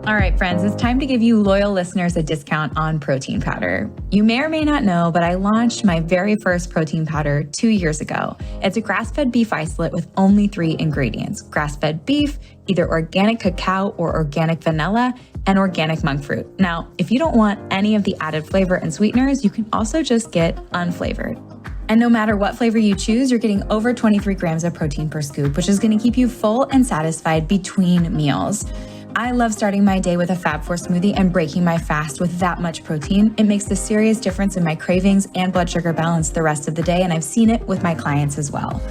All right, friends, it's time to give you loyal listeners a discount on protein powder. You may or may not know, but I launched my very first protein powder 2 years ago. It's a grass-fed beef isolate with only 3 ingredients: grass-fed beef, either organic cacao or organic vanilla, and organic monk fruit. Now, if you don't want any of the added flavor and sweeteners, you can also just get unflavored. And no matter what flavor you choose, you're getting over 23 grams of protein per scoop, which is going to keep you full and satisfied between meals. I love starting my day with a Fab4 smoothie and breaking my fast with that much protein. It makes a serious difference in my cravings and blood sugar balance the rest of the day, and I've seen it with my clients as well.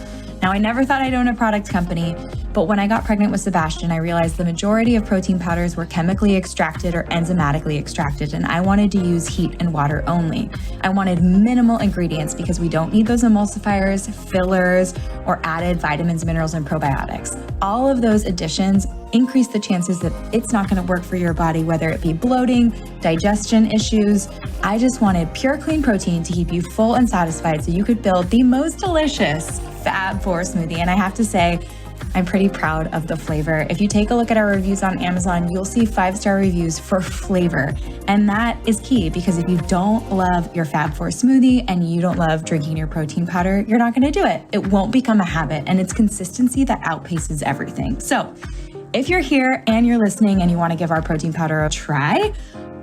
Now, I never thought I'd own a product company, but when I got pregnant with Sebastian, I realized the majority of protein powders were chemically extracted or enzymatically extracted, and I wanted to use heat and water only. I wanted minimal ingredients because we don't need those emulsifiers, fillers, or added vitamins, minerals, and probiotics. All of those additions increase the chances that it's not going to work for your body, whether it be bloating, digestion issues. I just wanted pure, clean protein to keep you full and satisfied so you could build the most delicious Fab4 smoothie. And I have to say, I'm pretty proud of the flavor. If you take a look at our reviews on Amazon, you'll see 5-star reviews for flavor. And that is key, because if you don't love your Fab4 smoothie and you don't love drinking your protein powder, you're not going to do it. It won't become a habit, and it's consistency that outpaces everything. So if you're here and you're listening and you want to give our protein powder a try,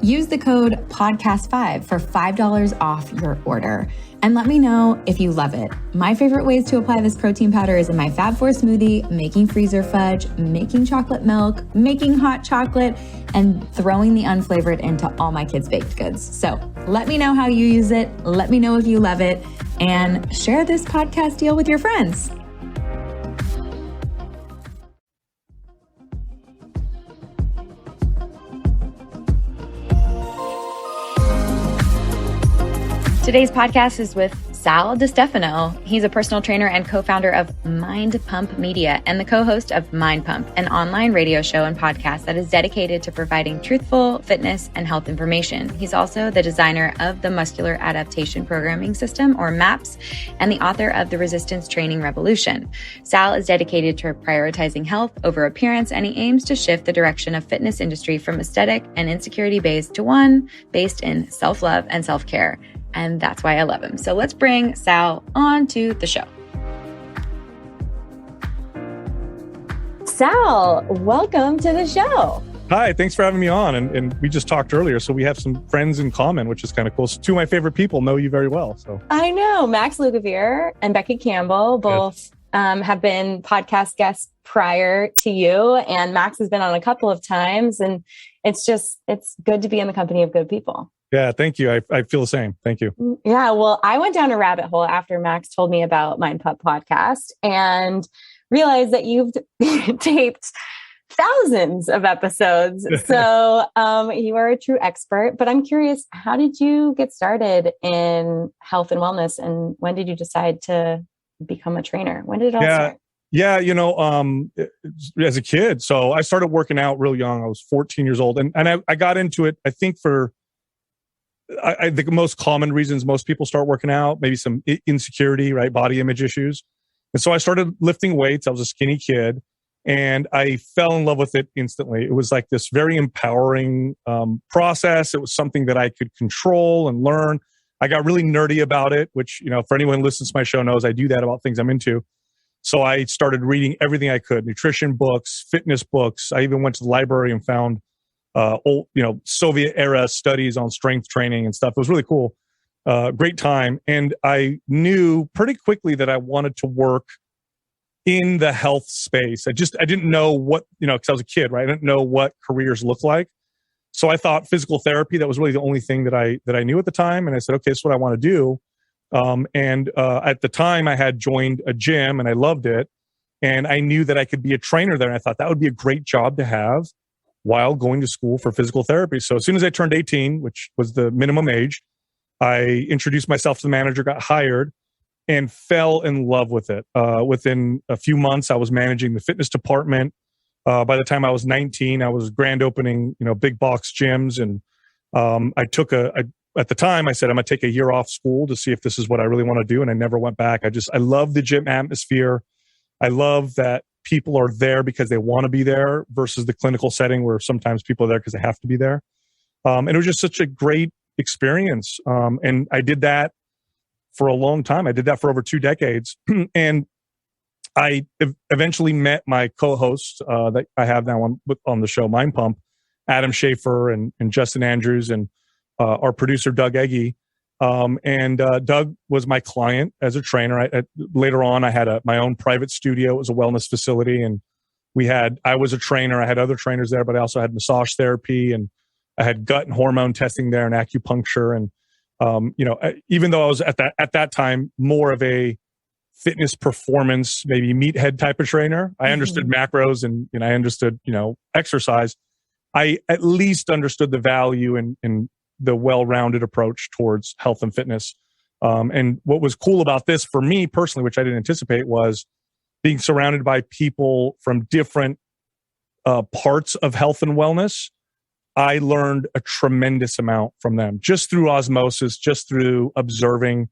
use the code podcast5 for $5 off your order. And let me know if you love it. My favorite ways to apply this protein powder is in my Fab4 smoothie, making freezer fudge, making chocolate milk, making hot chocolate, and throwing the unflavored into all my kids' baked goods. So let me know how you use it. Let me know if you love it, and share this podcast deal with your friends. Today's podcast is with Sal Di Stefano. He's a personal trainer and co-founder of Mind Pump Media and the co-host of Mind Pump, an online radio show and podcast that is dedicated to providing truthful fitness and health information. He's also the designer of the Muscular Adaptation Programming System, or MAPS, and the author of the Resistance Training Revolution. Sal is dedicated to prioritizing health over appearance, and he aims to shift the direction of fitness industry from aesthetic and insecurity based to one based in self-love and self-care. And that's why I love him. So let's bring Sal on to the show. Sal, welcome to the show. Hi, thanks for having me on. And we just talked earlier, so we have some friends in common, which is kind of cool. So 2 of my favorite people know you very well. So I know Max Lugavere and Becky Campbell both have been podcast guests prior to you. And Max has been on a couple of times. And it's good to be in the company of good people. Yeah, thank you. I feel the same. Thank you. Yeah, well, I went down a rabbit hole after Max told me about Mind Pump podcast and realized that you've taped thousands of episodes. So you are a true expert. But I'm curious, how did you get started in health and wellness? And when did you decide to become a trainer? When did it all start? Yeah, as a kid. So I started working out real young. I was 14 years old. And I got into it, I think, I think the most common reasons most people start working out, maybe some insecurity, right? Body image issues. And so I started lifting weights. I was a skinny kid and I fell in love with it instantly. It was like this very empowering process. It was something that I could control and learn. I got really nerdy about it, which, for anyone who listens to my show knows I do that about things I'm into. So I started reading everything I could, nutrition books, fitness books. I even went to the library and found old, Soviet era studies on strength training and stuff. It was really cool. Great time. And I knew pretty quickly that I wanted to work in the health space. I didn't know what, because I was a kid, right? I didn't know what careers look like. So I thought physical therapy, that was really the only thing that I knew at the time. And I said, okay, that's what I want to do. At the time I had joined a gym and I loved it. And I knew that I could be a trainer there. And I thought that would be a great job to have while going to school for physical therapy. So as soon as I turned 18, which was the minimum age, I introduced myself to the manager, got hired, and fell in love with it. Within a few months, I was managing the fitness department. By the time I was 19, I was grand opening, big box gyms. And I took at the time, I said, I'm going to take a year off school to see if this is what I really want to do. And I never went back. I love the gym atmosphere. I love that people are there because they want to be there versus the clinical setting where sometimes people are there because they have to be there. And it was just such a great experience. And I did that for a long time. I did that for over 2 decades. And I eventually met my co-host that I have now on the show, Mind Pump, Adam Schaefer and Justin Andrews, and our producer, Doug Egge. And Doug was my client as a trainer. Later on, I had my own private studio. It was a wellness facility. And I was a trainer. I had other trainers there, but I also had massage therapy, and I had gut and hormone testing there and acupuncture. And, even though I was at that time more of a fitness performance, maybe meathead type of trainer, I understood macros and I understood, exercise. I at least understood the value in the well-rounded approach towards health and fitness. And what was cool about this for me personally, which I didn't anticipate, was being surrounded by people from different parts of health and wellness. I learned a tremendous amount from them just through osmosis, just through observing.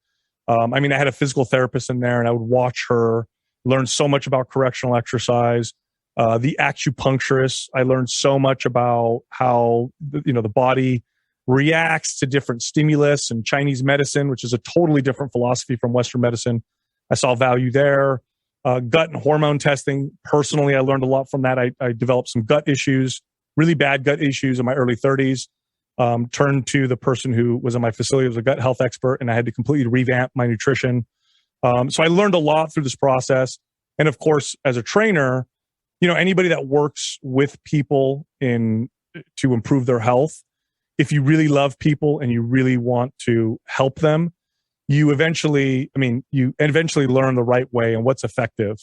I had a physical therapist in there, and I would watch her learn so much about correctional exercise. The acupuncturist, I learned so much about how the body reacts to different stimulus, and Chinese medicine, which is a totally different philosophy from Western medicine. I saw value there. Gut and hormone testing. Personally, I learned a lot from that. I developed some gut issues, really bad gut issues in my early 30s. Turned to the person who was in my facility, who was a gut health expert, and I had to completely revamp my nutrition. So I learned a lot through this process. And of course, as a trainer, anybody that works with people to improve their health, if you really love people and you really want to help them, you eventually learn the right way and what's effective,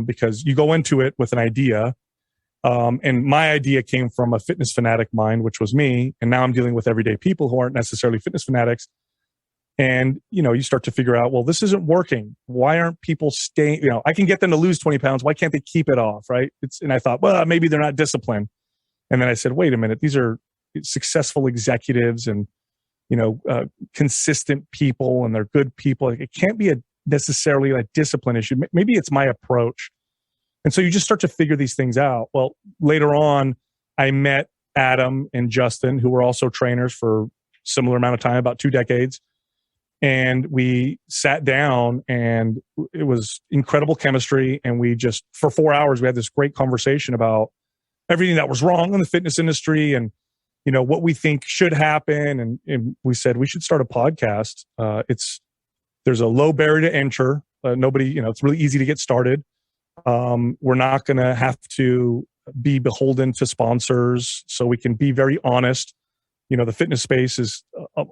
because you go into it with an idea. And my idea came from a fitness fanatic mind, which was me. And now I'm dealing with everyday people who aren't necessarily fitness fanatics. And, you start to figure out, well, this isn't working. Why aren't people staying? I can get them to lose 20 pounds. Why can't they keep it off? Right. And I thought, well, maybe they're not disciplined. And then I said, wait a minute, these are successful executives and, consistent people, and they're good people. It can't be necessarily a discipline issue. Maybe it's my approach. And so you just start to figure these things out. Well, later on, I met Adam and Justin, who were also trainers for a similar amount of time, about 2 decades. And we sat down, and it was incredible chemistry. And we just, for 4 hours, we had this great conversation about everything that was wrong in the fitness industry and, what we think should happen. And we said, we should start a podcast. There's a low barrier to enter. Nobody, it's really easy to get started. We're not going to have to be beholden to sponsors, so we can be very honest. The fitness space is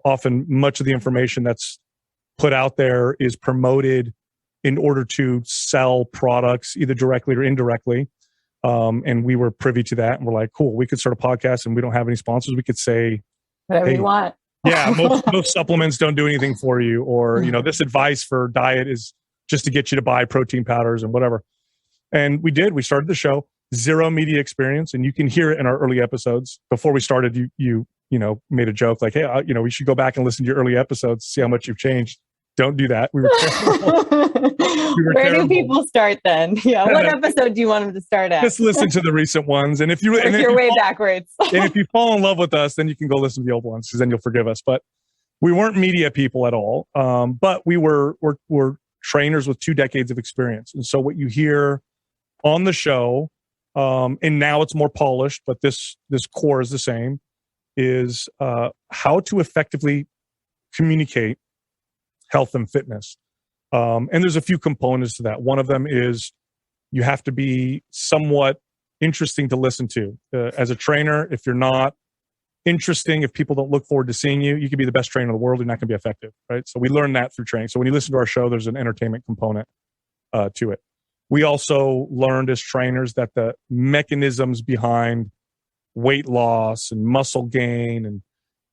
often much of the information that's put out there is promoted in order to sell products, either directly or indirectly. And we were privy to that, and we're like, cool, we could start a podcast and we don't have any sponsors. We could say whatever you want. Yeah, most supplements don't do anything for you, or this advice for diet is just to get you to buy protein powders and whatever. And we did. We started the show, zero media experience, and you can hear it in our early episodes. Before we started, you made a joke like, hey, we should go back and listen to your early episodes, see how much you've changed. Don't do that. We were terrible. Where do people start then? Yeah. What episode do you want them to start at? Just listen to the recent ones. And if you're way backwards. And if you fall in love with us, then you can go listen to the old ones, because then you'll forgive us. But we weren't media people at all. But we're trainers with 2 decades of experience. And so what you hear on the show, and now it's more polished, but this core is the same, is how to effectively communicate health and fitness. And there's a few components to that. One of them is you have to be somewhat interesting to listen to. As a trainer, if you're not interesting, if people don't look forward to seeing you, you can be the best trainer in the world. You're not going to be effective, right? So we learned that through training. So when you listen to our show, there's an entertainment component to it. We also learned as trainers that the mechanisms behind weight loss and muscle gain and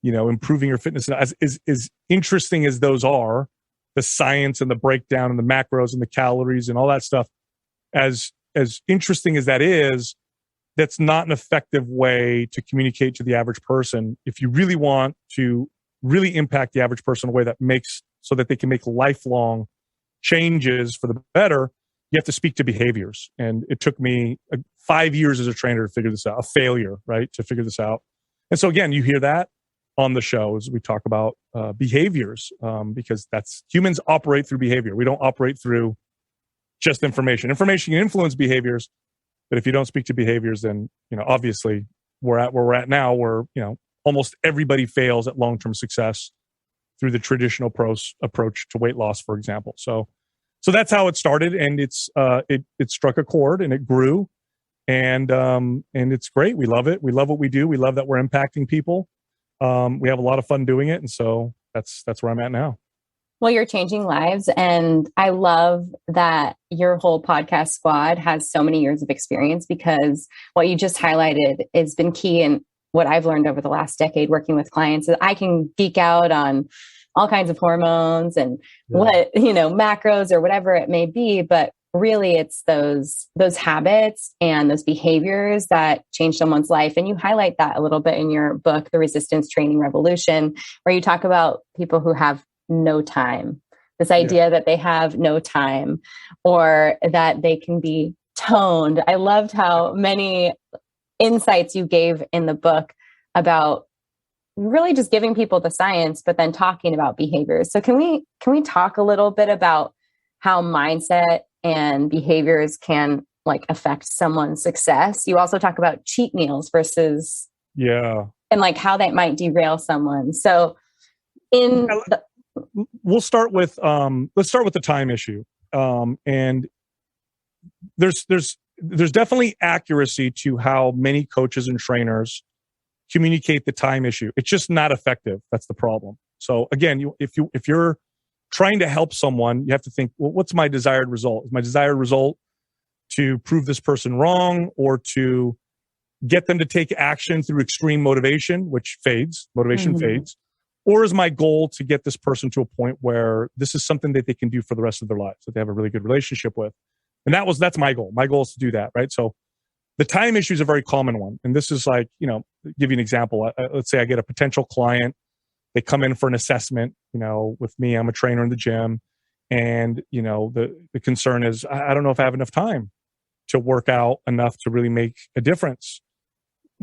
improving your fitness, as interesting as those are, the science and the breakdown and the macros and the calories and all that stuff, as interesting as that is, that's not an effective way to communicate to the average person. If you really want to really impact the average person in a way that makes so that they can make lifelong changes for the better, you have to speak to behaviors. And it took me 5 years as a trainer to figure this out, a failure, right? To figure this out. And so again, you hear that on the show as we talk about behaviors, because that's humans operate through behavior. We don't operate through just information. Information can influence behaviors, but if you don't speak to behaviors, then, obviously we're at where we're at now, where, almost everybody fails at long-term success through the traditional approach to weight loss, for example. So that's how it started, and it struck a chord and it grew, and it's great. We love it. We love what we do. We love that we're impacting people. We have a lot of fun doing it, and so that's where I'm at now. Well, you're changing lives, and I love that your whole podcast squad has so many years of experience, because what you just highlighted has been key. And what I've learned over the last decade working with clients is I can geek out on all kinds of hormones and what, macros or whatever it may be. But really it's those habits and those behaviors that change someone's life. And you highlight that a little bit in your book, The Resistance Training Revolution, where you talk about people who have no time, this idea that they have no time, or that they can be toned. I loved how many insights you gave in the book about really just giving people the science, but then talking about behaviors. So can we talk a little bit about how mindset and behaviors can affect someone's success? You also talk about cheat meals versus and how that might derail someone. So we'll start with let's start with the time issue. And there's definitely accuracy to how many coaches and trainers communicate the time issue. It's just not effective. That's the problem. So again, if you're trying to help someone, you have to think, well, what's my desired result? Is my desired result to prove this person wrong, or to get them to take action through extreme motivation, which fades, motivation fades? Or is my goal to get this person to a point where this is something that they can do for the rest of their lives, that they have a really good relationship with? And that's my goal. My goal is to do that, right? So the time issue is a very common one. And this is give you an example. Let's say I get a potential client. They come in for an assessment, with me. I'm a trainer in the gym. And, the concern is, I don't know if I have enough time to work out enough to really make a difference.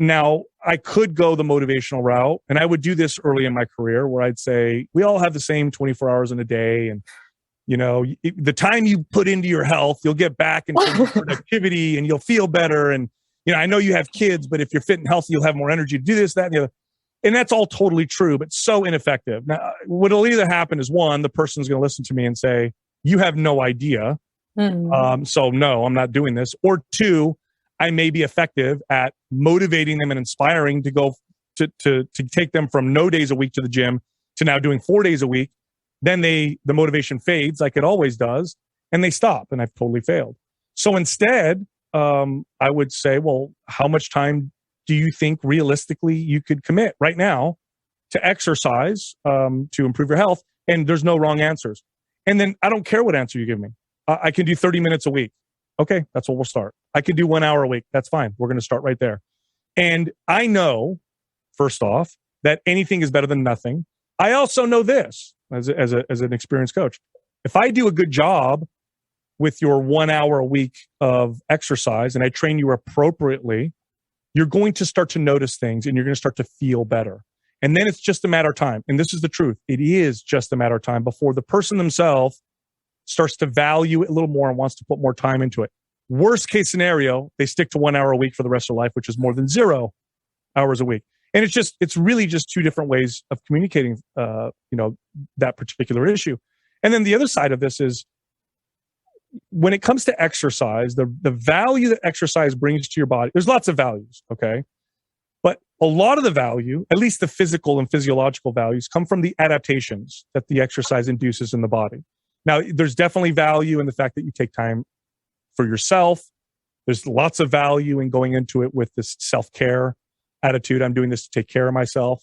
Now, I could go the motivational route, and I would do this early in my career, where I'd say, we all have the same 24 hours in a day. And, the time you put into your health, you'll get back into productivity and you'll feel better. And, I know you have kids, but if you're fit and healthy, you'll have more energy to do this, that, and the other. And that's all totally true, but so ineffective. Now, what'll either happen is, one, the person's going to listen to me and say, you have no idea. So no, I'm not doing this. Or two, I may be effective at motivating them and inspiring to go to take them from no days a week to the gym to now doing 4 days a week. Then the motivation fades, like it always does, and they stop, and I've totally failed. So instead, I would say, well, how much time do you think realistically you could commit right now to exercise to improve your health? And there's no wrong answers. And then I don't care what answer you give me. I can do 30 minutes a week. Okay, that's what we'll start. I can do 1 hour a week. That's fine. We're going to start right there. And I know, first off, that anything is better than nothing. I also know this as an experienced coach. If I do a good job with your 1 hour a week of exercise and I train you appropriately, you're going to start to notice things and you're going to start to feel better. And then it's just a matter of time. And this is the truth. It is just a matter of time before the person themselves starts to value it a little more and wants to put more time into it. Worst case scenario, they stick to 1 hour a week for the rest of their life, which is more than 0 hours a week. And it's really just two different ways of communicating, that particular issue. And then the other side of this is, when it comes to exercise, the value that exercise brings to your body, there's lots of values, okay? But a lot of the value, at least the physical and physiological values, come from the adaptations that the exercise induces in the body. Now, there's definitely value in the fact that you take time for yourself. There's lots of value in going into it with this self-care attitude. I'm doing this to take care of myself.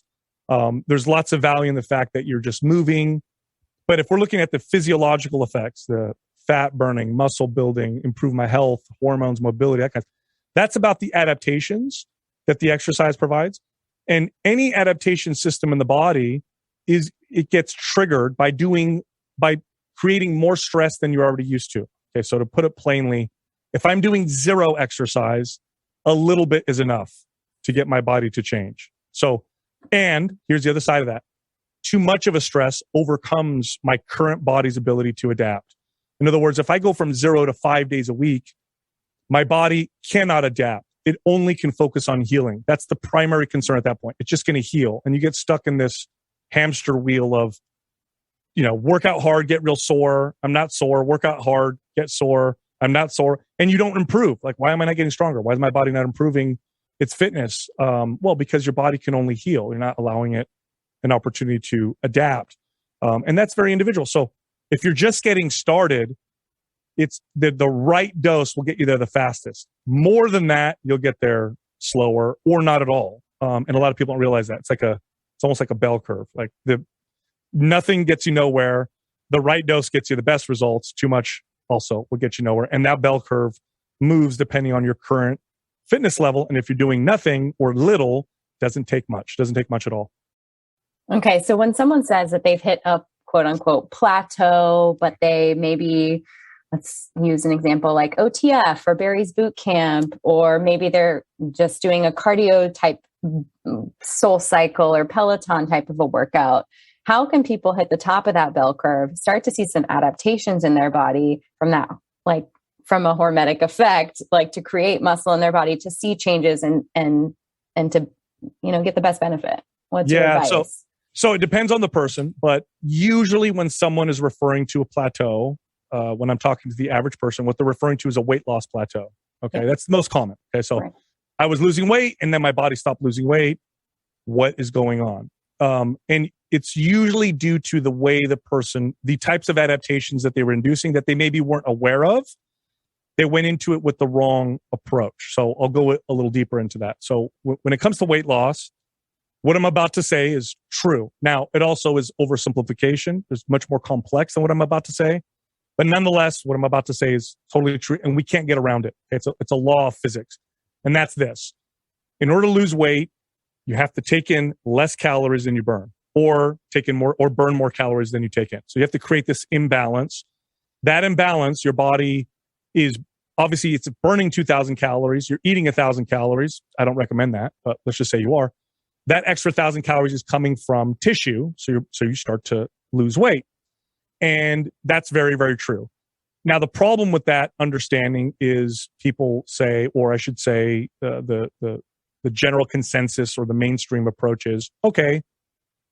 There's lots of value in the fact that you're just moving. But if we're looking at the physiological effects, the fat burning, muscle building, improve my health, hormones, mobility, that's about the adaptations that the exercise provides. And any adaptation system in the body it gets triggered by creating more stress than you're already used to. Okay, so to put it plainly, if I'm doing zero exercise, a little bit is enough to get my body to change. So, and here's the other side of that. Too much of a stress overcomes my current body's ability to adapt. In other words, if I go from 0 to 5 days a week, my body cannot adapt. It only can focus on healing. That's the primary concern at that point. It's just going to heal. And you get stuck in this hamster wheel of, work out hard, get real sore. I'm not sore. Work out hard, get sore. I'm not sore. And you don't improve. Like, why am I not getting stronger? Why is my body not improving its fitness? Well, because your body can only heal. You're not allowing it an opportunity to adapt. And that's very individual. So if you're just getting started, it's the right dose will get you there the fastest. More than that, you'll get there slower or not at all. And a lot of people don't realize that. It's almost like a bell curve. Like nothing gets you nowhere. The right dose gets you the best results. Too much also will get you nowhere. And that bell curve moves depending on your current fitness level. And if you're doing nothing or little, doesn't take much at all. Okay. So when someone says that they've hit a quote unquote plateau, but they maybe, let's use an example like OTF or Barry's Boot Camp, or maybe they're just doing a cardio type Soul Cycle or Peloton type of a workout. How can people hit the top of that bell curve, start to see some adaptations in their body from that, like from a hormetic effect, like to create muscle in their body, to see changes and to, get the best benefit? What's your advice? So it depends on the person, but usually when someone is referring to a plateau, when I'm talking to the average person, what they're referring to is a weight loss plateau. Okay. Yeah. That's the most common. Okay. So right. I was losing weight and then my body stopped losing weight. What is going on? And it's usually due to the way the types of adaptations that they were inducing that they maybe weren't aware of. They went into it with the wrong approach. So I'll go a little deeper into that. So when it comes to weight loss, what I'm about to say is true. Now, it also is oversimplification. It's much more complex than what I'm about to say. But nonetheless, what I'm about to say is totally true, and we can't get around it. It's a law of physics. And that's this. In order to lose weight, you have to take in less calories than you burn, or take in more, or burn more calories than you take in. So you have to create this imbalance. That imbalance, your body is obviously it's burning 2,000 calories. You're eating 1,000 calories. I don't recommend that, but let's just say you are. That extra 1,000 calories is coming from tissue. So you start to lose weight. And that's very, very true. Now, the problem with that understanding is people say, or I should say, the general consensus or the mainstream approach is, okay,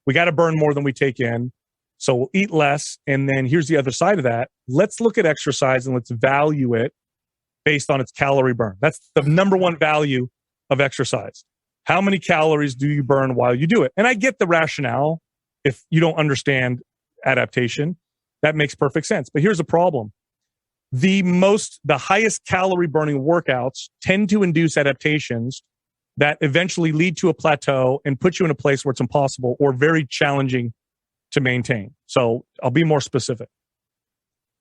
we got to burn more than we take in. So we'll eat less. And then here's the other side of that. Let's look at exercise and let's value it based on its calorie burn. That's the number one value of exercise. How many calories do you burn while you do it? And I get the rationale. If you don't understand adaptation, that makes perfect sense. But here's the problem. The highest calorie burning workouts tend to induce adaptations that eventually lead to a plateau and put you in a place where it's impossible or very challenging to maintain. So I'll be more specific.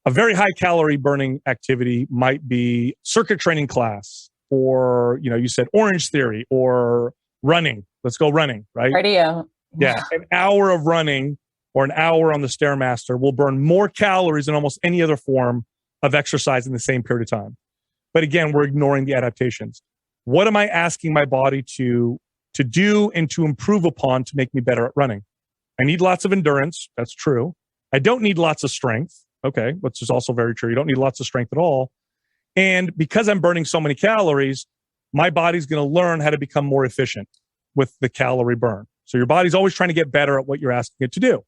A very high calorie burning activity might be circuit training class, or, you said Orange Theory, or running. Let's go running, right? Cardio. Yeah. An hour of running or an hour on the Stairmaster will burn more calories than almost any other form of exercise in the same period of time. But again, we're ignoring the adaptations. What am I asking my body to do and to improve upon to make me better at running? I need lots of endurance. That's true. I don't need lots of strength. Okay, which is also very true. You don't need lots of strength at all. And because I'm burning so many calories, my body's going to learn how to become more efficient with the calorie burn. So your body's always trying to get better at what you're asking it to do.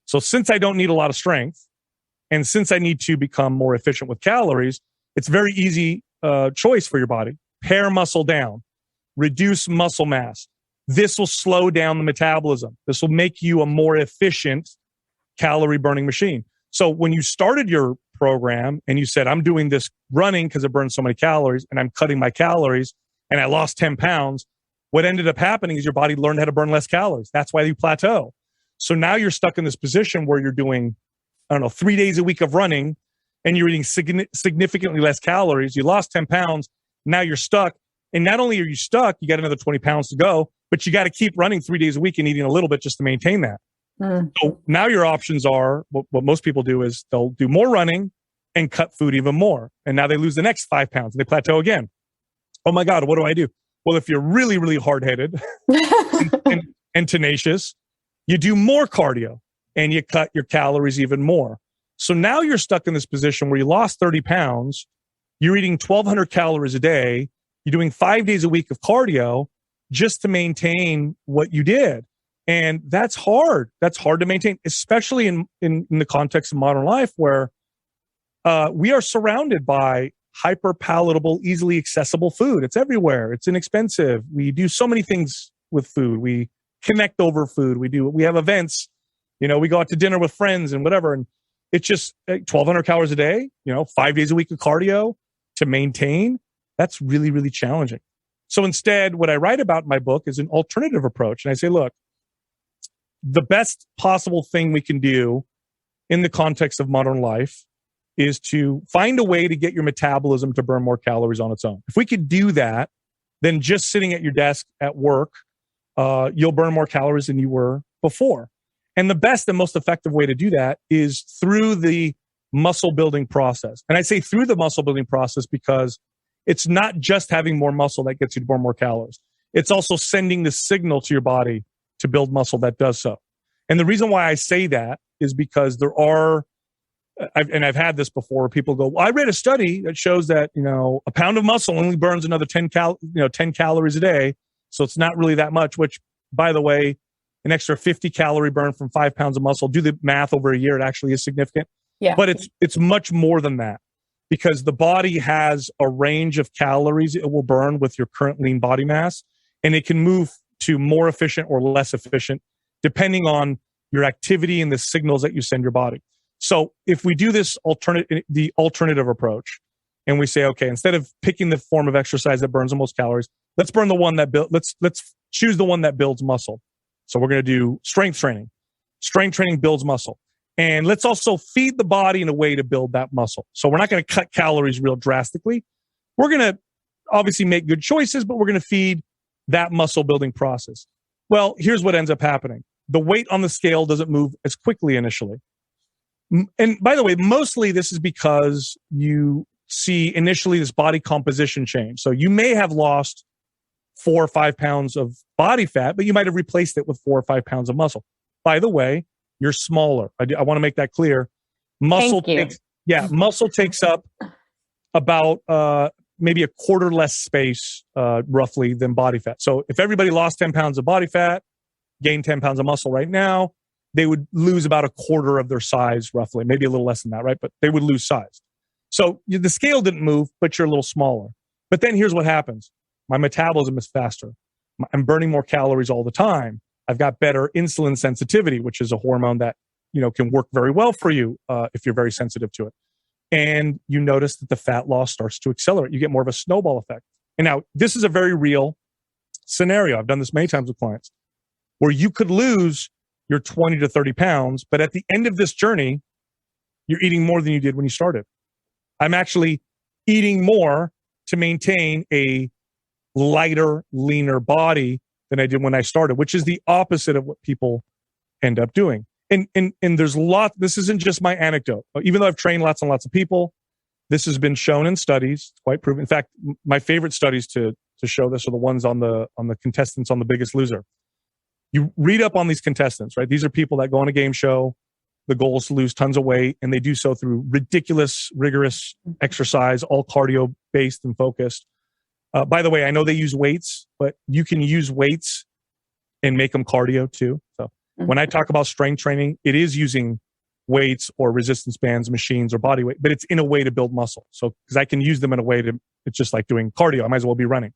So since I don't need a lot of strength, and since I need to become more efficient with calories, it's very easy choice for your body. Pare muscle down, reduce muscle mass. This will slow down the metabolism. This will make you a more efficient calorie burning machine. So when you started your program and you said, I'm doing this running because it burns so many calories and I'm cutting my calories and I lost 10 pounds, what ended up happening is your body learned how to burn less calories. That's why you plateau. So now you're stuck in this position where you're doing, 3 days a week of running and you're eating significantly less calories. You lost 10 pounds. Now you're stuck. And not only are you stuck, you got another 20 pounds to go, but you got to keep running 3 days a week and eating a little bit just to maintain that. So now your options are, what most people do is they'll do more running and cut food even more. And now they lose the next 5 pounds and they plateau again. Oh my God, what do I do? Well, if you're really, really hard-headed and tenacious, you do more cardio and you cut your calories even more. So now you're stuck in this position where you lost 30 pounds, you're eating 1,200 calories a day, you're doing 5 days a week of cardio just to maintain what you did. And that's hard. That's hard to maintain, especially in the context of modern life where we are surrounded by hyper palatable, easily accessible food. It's everywhere. It's inexpensive. We do so many things with food. We connect over food. We have events, we go out to dinner with friends and whatever. And it's just 1,200 calories a day, 5 days a week of cardio to maintain. That's really, really challenging. So instead, what I write about in my book is an alternative approach. And I say, look, the best possible thing we can do in the context of modern life is to find a way to get your metabolism to burn more calories on its own. If we could do that, then just sitting at your desk at work, you'll burn more calories than you were before. And the best and most effective way to do that is through the muscle building process. And I say through the muscle building process because it's not just having more muscle that gets you to burn more calories. It's also sending the signal to your body to build muscle that does so. And the reason why I say that is because there are, I've had this before, people go, well, I read a study that shows that, a pound of muscle only burns another 10 calories a day. So it's not really that much, which, by the way, an extra 50 calorie burn from 5 pounds of muscle, do the math over a year, it actually is significant. Yeah. But it's much more than that because the body has a range of calories it will burn with your current lean body mass, and it can move to more efficient or less efficient depending on your activity and the signals that you send your body. So if we do this alternative approach and we say, okay, instead of picking the form of exercise that burns the most calories, let's burn the one that let's choose the one that builds muscle. So we're going to do strength training. Strength training builds muscle. And let's also feed the body in a way to build that muscle. So we're not going to cut calories real drastically. We're going to obviously make good choices, but we're going to feed that muscle building process. Well, here's what ends up happening. The weight on the scale doesn't move as quickly initially. And by the way, mostly this is because you see initially this body composition change. So you may have lost 4 or 5 pounds of body fat, but you might have replaced it with 4 or 5 pounds of muscle. By the way, you're smaller. I want to make that clear. Muscle takes up about maybe a quarter less space roughly than body fat. So if everybody lost 10 pounds of body fat, gained 10 pounds of muscle right now, they would lose about a quarter of their size roughly, maybe a little less than that, right? But they would lose size. So the scale didn't move, but you're a little smaller. But then here's what happens. My metabolism is faster. I'm burning more calories all the time. I've got better insulin sensitivity, which is a hormone that, can work very well for you if you're very sensitive to it. And you notice that the fat loss starts to accelerate. You get more of a snowball effect. And now this is a very real scenario. I've done this many times with clients where you could lose your 20 to 30 pounds, but at the end of this journey, you're eating more than you did when you started. I'm actually eating more to maintain a lighter, leaner body than I did when I started, which is the opposite of what people end up doing. And there's this isn't just my anecdote. Even though I've trained lots and lots of people, this has been shown in studies. It's quite proven. In fact, my favorite studies to show this are the ones on the contestants on The Biggest Loser. You read up on these contestants, right? These are people that go on a game show. The goal is to lose tons of weight, and they do so through ridiculous, rigorous exercise, all cardio-based and focused. By the way, I know they use weights, but you can use weights and make them cardio too. So when I talk about strength training, it is using weights or resistance bands, machines, or body weight, but it's in a way to build muscle. So because I can use them in a way it's just like doing cardio. I might as well be running.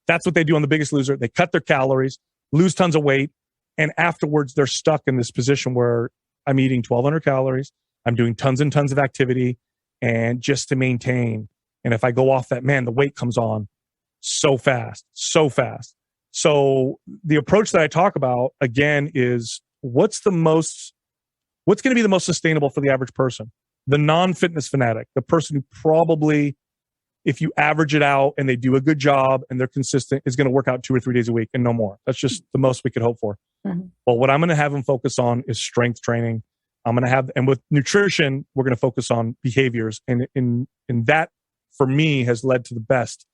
That's what they do on The Biggest Loser. They cut their calories, lose tons of weight, and afterwards they're stuck in this position where I'm eating 1,200 calories, I'm doing tons and tons of activity, and just to maintain. And if I go off that, the weight comes on so fast. So the approach that I talk about, again, is what's going to be the most sustainable for the average person? The non-fitness fanatic, the person who probably, if you average it out and they do a good job and they're consistent, is going to work out 2 or 3 days a week and no more. That's just the most we could hope for. Mm-hmm. Well, what I'm going to have them focus on is strength training I'm going to have, and with nutrition, we're going to focus on behaviors. And in that, for me, has led to the best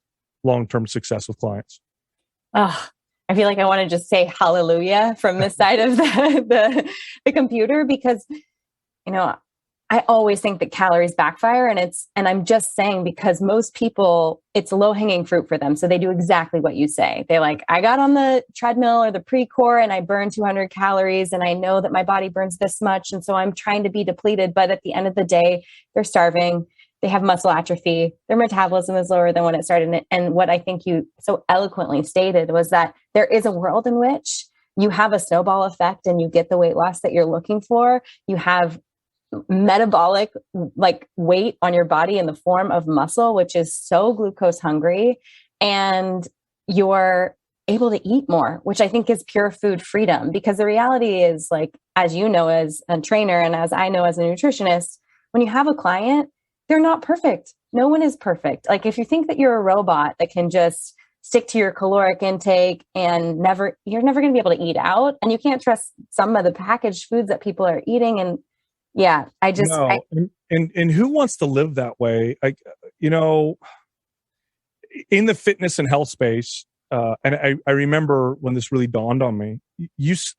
long-term success with clients. Oh, I feel like I want to just say hallelujah from this side of the computer, because, I always think that calories backfire, and I'm just saying, because most people, it's low hanging fruit for them. So they do exactly what you say. They I got on the treadmill or the pre-core and I burned 200 calories and I know that my body burns this much. And so I'm trying to be depleted. But at the end of the day, they're starving. They have muscle atrophy. Their metabolism is lower than when it started. And what I think you so eloquently stated was that there is a world in which you have a snowball effect and you get the weight loss that you're looking for. You have metabolic weight on your body in the form of muscle, which is so glucose hungry, and you're able to eat more, which I think is pure food freedom. Because the reality is, as you know, as a trainer, and as I know as a nutritionist, when you have a client, they're not perfect. No one is perfect. If you think that you're a robot that can just stick to your caloric intake and you're never going to be able to eat out, and you can't trust some of the packaged foods that people are eating. And yeah, and who wants to live that way? In the fitness and health space, and I remember when this really dawned on me,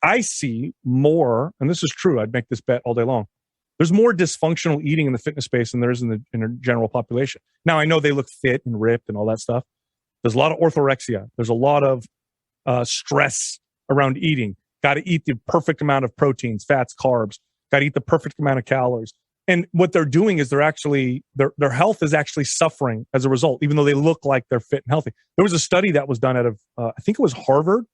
I see more, and this is true, I'd make this bet all day long. There's more dysfunctional eating in the fitness space than there is in the general population. Now, I know they look fit and ripped and all that stuff. There's a lot of orthorexia. There's a lot of stress around eating. Got to eat the perfect amount of proteins, fats, carbs. Got to eat the perfect amount of calories. And what they're doing is they're actually, their health is actually suffering as a result, even though they look like they're fit and healthy. There was a study that was done out of, I think it was Harvard,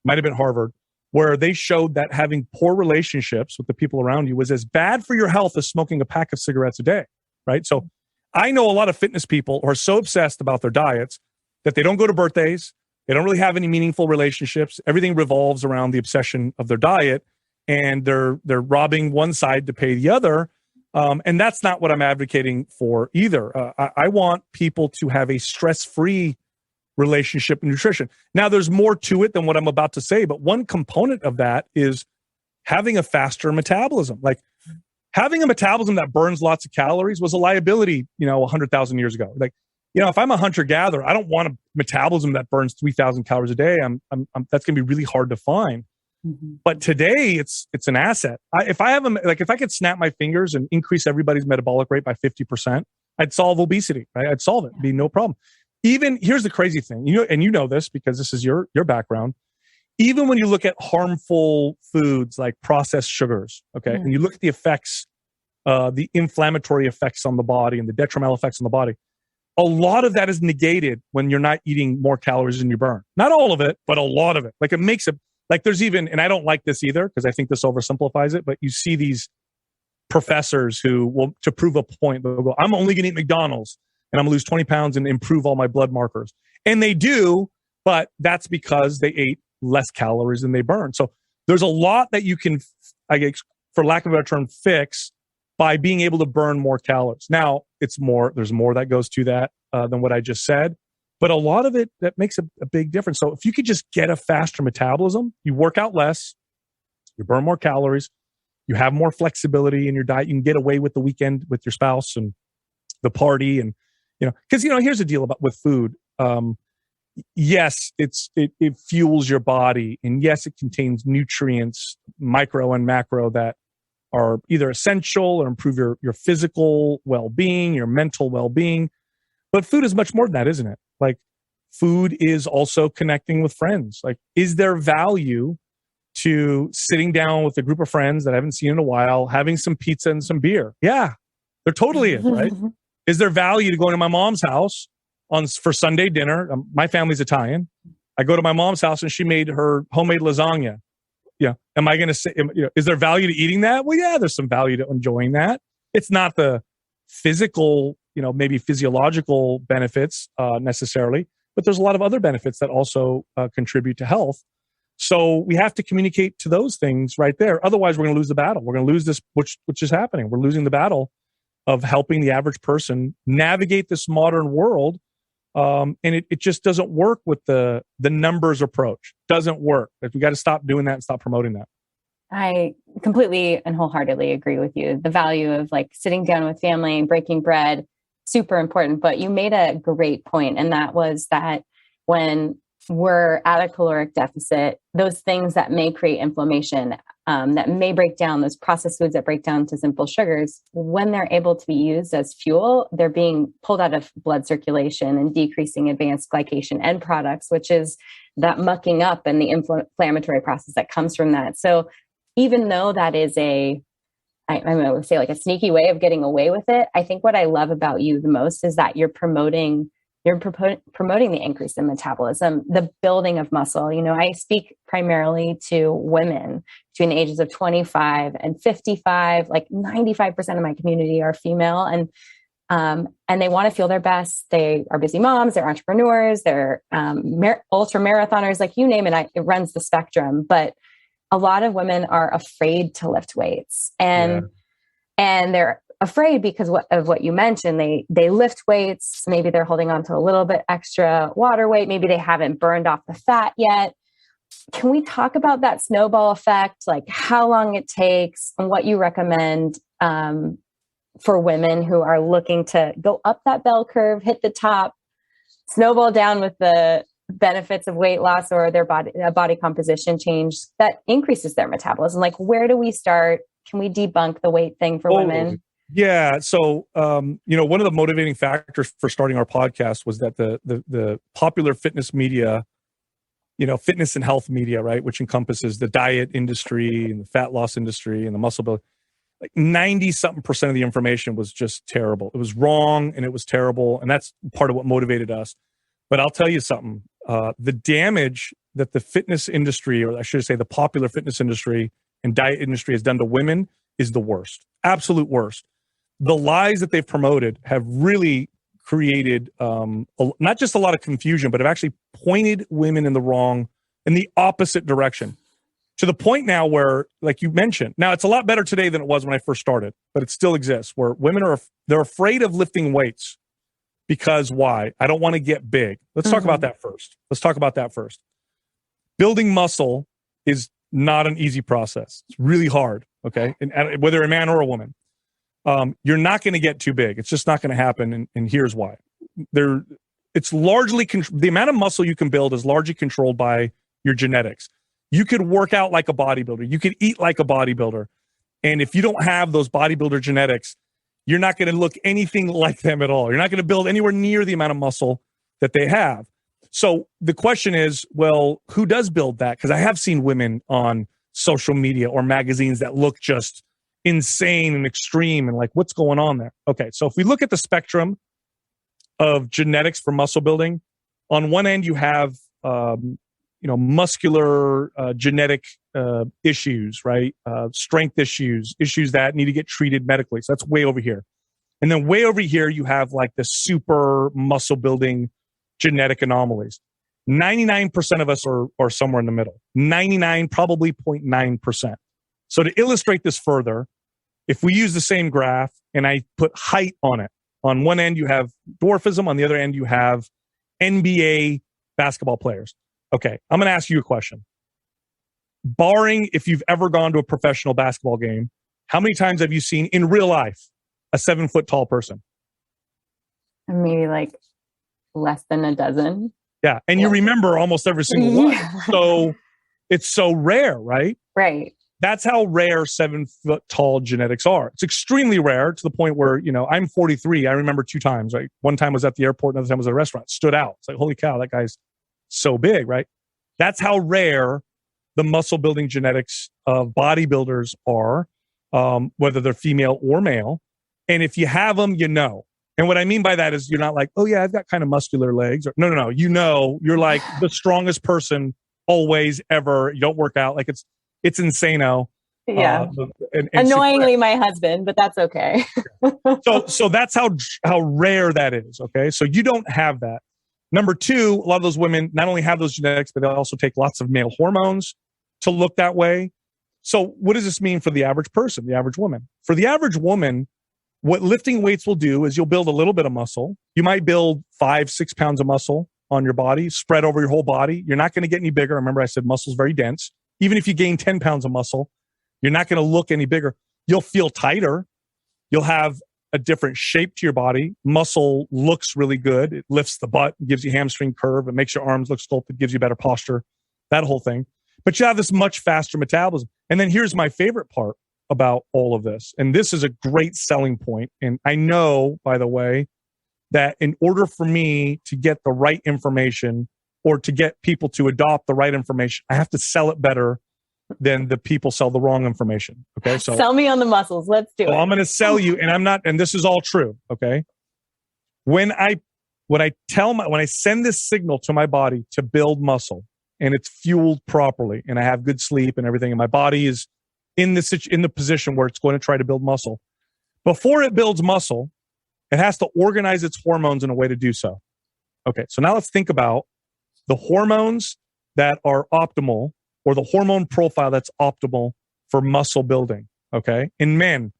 might have been Harvard, where they showed that having poor relationships with the people around you was as bad for your health as smoking a pack of cigarettes a day, right? So I know a lot of fitness people who are so obsessed about their diets that they don't go to birthdays. They don't really have any meaningful relationships. Everything revolves around the obsession of their diet, and they're robbing one side to pay the other. And that's not what I'm advocating for either. I want people to have a stress-free relationship with nutrition. Now, there's more to it than what I'm about to say, but one component of that is having a faster metabolism. Having a metabolism that burns lots of calories was a liability, 100,000 years ago. If I'm a hunter-gatherer, I don't want a metabolism that burns 3,000 calories a day. That's going to be really hard to find. Mm-hmm. But today, it's an asset. If I could snap my fingers and increase everybody's metabolic rate by 50%, I'd solve obesity. Right? I'd solve it. It'd be no problem. Even here's the crazy thing, and you know this because this is your background. Even when you look at harmful foods like processed sugars, okay, and you look at the effects, the inflammatory effects on the body and the detrimental effects on the body, a lot of that is negated when you're not eating more calories than you burn. Not all of it, but a lot of it. It makes it there's even, and I don't like this either because I think this oversimplifies it, but you see these professors who will, to prove a point, they'll go, I'm only going to eat McDonald's and I'm going to lose 20 pounds and improve all my blood markers. And they do, but that's because they ate less calories than they burn. So there's a lot that you can, for lack of a better term, fix by being able to burn more calories. Now, there's more that goes to that than what I just said. But a lot of it, that makes a big difference. So if you could just get a faster metabolism, you work out less, you burn more calories, you have more flexibility in your diet, you can get away with the weekend with your spouse and the party. And, because, here's the deal with food. Yes, it fuels your body. And yes, it contains nutrients, micro and macro, that are either essential or improve your physical well-being, your mental well-being. But food is much more than that, isn't it? Food is also connecting with friends. Is there value to sitting down with a group of friends that I haven't seen in a while, having some pizza and some beer? Yeah, there totally is, right? Is there value to going to my mom's house for Sunday dinner? My family's Italian. I go to my mom's house and she made her homemade lasagna. Yeah. Am I going to say, is there value to eating that? Well, yeah, there's some value to enjoying that. It's not the physical, maybe physiological benefits necessarily, but there's a lot of other benefits that also contribute to health. So we have to communicate to those things right there. Otherwise, we're going to lose the battle. We're going to lose this, which is happening. We're losing the battle of helping the average person navigate this modern world. And it just doesn't work with the numbers approach. Doesn't work. We got to stop doing that and stop promoting that. I completely and wholeheartedly agree with you. The value of like sitting down with family and breaking bread, super important. But you made a great point, and that was that when we're at a caloric deficit, those things that may create inflammation, that may break down those processed foods that break down to simple sugars, when they're able to be used as fuel, they're being pulled out of blood circulation and decreasing advanced glycation end products, which is that mucking up and the inflammatory process that comes from that. So even though that is I'm going to say like a sneaky way of getting away with it, I think what I love about you the most is that you're promoting the increase in metabolism, the building of muscle. You know, I speak primarily to women between the ages of 25 and 55. Like 95% of my community are female, and they want to feel their best. They are busy moms, they're entrepreneurs, they're ultra marathoners, like you name it. It runs the spectrum. But a lot of women are afraid to lift weights, and they're afraid because of what you mentioned. They lift weights. Maybe they're holding on to a little bit extra water weight. Maybe they haven't burned off the fat yet. Can we talk about that snowball effect, like how long it takes and what you recommend for women who are looking to go up that bell curve, hit the top, snowball down with the benefits of weight loss or their body composition change that increases their metabolism? Like, where do we start? Can we debunk the weight thing for women? Yeah. So, one of the motivating factors for starting our podcast was that the popular fitness media, fitness and health media, right, which encompasses the diet industry and the fat loss industry and the muscle building, like 90-something% of the information was just terrible. It was wrong and it was terrible. And that's part of what motivated us. But I'll tell you something, the damage that the fitness industry, or I should say the popular fitness industry and diet industry has done to women is the worst, absolute worst. The lies that they've promoted have really created not just a lot of confusion, but have actually pointed women in the opposite direction, to the point now where, like you mentioned, now it's a lot better today than it was when I first started, but it still exists where women they're afraid of lifting weights because why? I don't want to get big. Let's talk about that first. Building muscle is not an easy process. It's really hard. Okay. And whether a man or a woman, you're not going to get too big. It's just not going to happen. And here's why. It's largely, the amount of muscle you can build is largely controlled by your genetics. You could work out like a bodybuilder. You could eat like a bodybuilder. And if you don't have those bodybuilder genetics, you're not going to look anything like them at all. You're not going to build anywhere near the amount of muscle that they have. So the question is, well, who does build that? Because I have seen women on social media or magazines that look just insane and extreme and like, what's going on there? Okay, so if we look at the spectrum of genetics for muscle building, on one end you have muscular genetic issues, right? Strength issues that need to get treated medically. So that's way over here. And then way over here, you have like the super muscle building genetic anomalies. 99% of us are somewhere in the middle. 99, probably 0.9%. So to illustrate this further, if we use the same graph and I put height on it, on one end you have dwarfism, on the other end you have NBA basketball players. Okay, I'm going to ask you a question. Barring if you've ever gone to a professional basketball game, how many times have you seen in real life a 7-foot tall person? Maybe like less than a dozen. Yeah, and you remember almost every single one. So it's so rare, right? Right. That's how rare 7-foot tall genetics are. It's extremely rare to the point where, I'm 43. I remember 2 times, right? One time was at the airport, another time was at a restaurant. Stood out. It's like, holy cow, that guy's so big, right? That's how rare the muscle building genetics of bodybuilders are, whether they're female or male. And if you have them, you know. And what I mean by that is you're not like, oh yeah, I've got kind of muscular legs. Or, no. You're like the strongest person always, ever. You don't work out. Like it's insano. Yeah. And annoyingly my husband, but that's okay. So that's how rare that is. Okay. So you don't have that. Number 2, a lot of those women not only have those genetics, but they also take lots of male hormones to look that way. So what does this mean for the average person, the average woman? For the average woman, what lifting weights will do is you'll build a little bit of muscle. You might build 5-6 pounds of muscle on your body, spread over your whole body. You're not going to get any bigger. Remember, I said muscle is very dense. Even if you gain 10 pounds of muscle, You're not going to look any bigger. You'll feel tighter. You'll have a different shape to your body. Muscle looks really good. It lifts the butt, gives you hamstring curve. It makes your arms look sculpted, gives you better posture, that whole thing. But you have this much faster metabolism. And then here's my favorite part about all of this. And this is a great selling point. And I know, by the way, that in order for me to get the right information or to get people to adopt the right information, I have to sell it better than the people sell the wrong information. Okay. So sell me on the muscles. Let's do it. I'm going to sell you, and I'm not, and this is all true. Okay. When I send this signal to my body to build muscle and it's fueled properly and I have good sleep and everything, and my body is in the position where it's going to try to build muscle, before it builds muscle, it has to organize its hormones in a way to do so. Okay. So now let's think about the hormones that are optimal, or the hormone profile that's optimal for muscle building, okay? In men,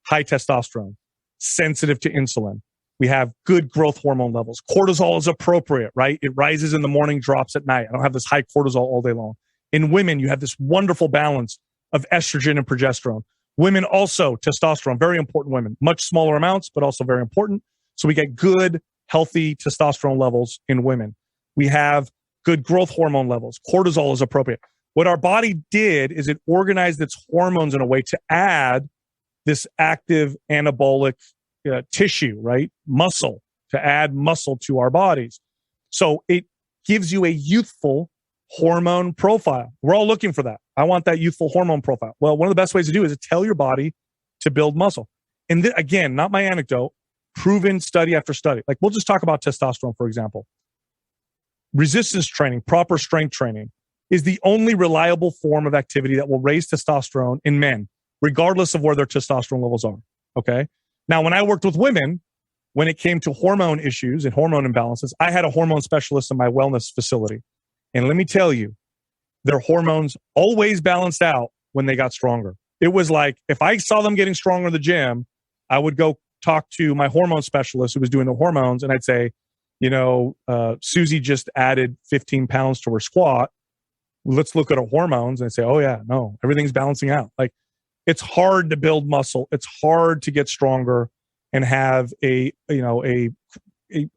high testosterone, sensitive to insulin. We have good growth hormone levels. Cortisol is appropriate, right? It rises in the morning, drops at night. I don't have this high cortisol all day long. In women, you have this wonderful balance of estrogen and progesterone. Women also, testosterone, very important women. Much smaller amounts, but also very important. So we get good, healthy testosterone levels in women. We have good growth hormone levels. Cortisol is appropriate. What our body did is it organized its hormones in a way to add this active anabolic tissue, right? Muscle, to add muscle to our bodies. So it gives you a youthful hormone profile. We're all looking for that. I want that youthful hormone profile. Well, one of the best ways to do it is to tell your body to build muscle. And again, not my anecdote, proven study after study. Like, we'll just talk about testosterone, for example. Resistance training, proper strength training, is the only reliable form of activity that will raise testosterone in men, regardless of where their testosterone levels are. Okay. Now, when I worked with women, when it came to hormone issues and hormone imbalances, I had a hormone specialist in my wellness facility. And let me tell you, their hormones always balanced out when they got stronger. It was like, if I saw them getting stronger in the gym, I would go talk to my hormone specialist who was doing the hormones. And I'd say, Susie just added 15 pounds to her squat. Let's look at her hormones, and say, oh yeah, no, everything's balancing out. Like, it's hard to build muscle. It's hard to get stronger and have a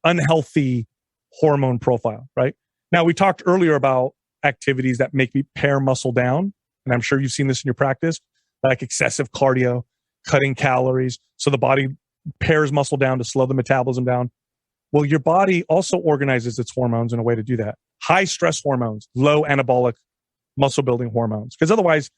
unhealthy hormone profile, right? Now, we talked earlier about activities that make me pare muscle down. And I'm sure you've seen this in your practice, like excessive cardio, cutting calories. So the body pares muscle down to slow the metabolism down. Well, your body also organizes its hormones in a way to do that. High stress hormones, low anabolic muscle building hormones. Because otherwise,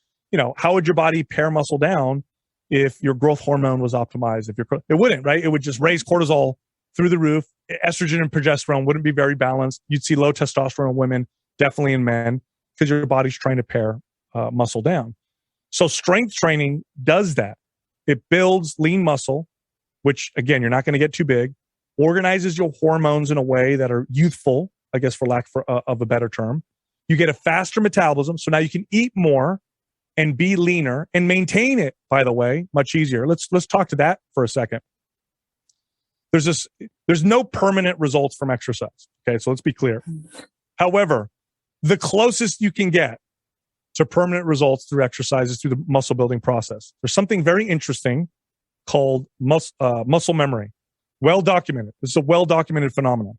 how would your body pare muscle down if your growth hormone was optimized? It wouldn't, right? It would just raise cortisol through the roof. Estrogen and progesterone wouldn't be very balanced. You'd see low testosterone in women, definitely in men, because your body's trying to pare muscle down. So strength training does that. It builds lean muscle, which again, you're not going to get too big, organizes your hormones in a way that are youthful, I guess, for lack of a better term. You get a faster metabolism. So now you can eat more and be leaner and maintain it, by the way, much easier. Let's talk to that for a second. There's no permanent results from exercise. Okay. So let's be clear. However, the closest you can get to permanent results through exercise is through the muscle building process. There's something very interesting called muscle memory. Well documented. This is a well documented phenomenon.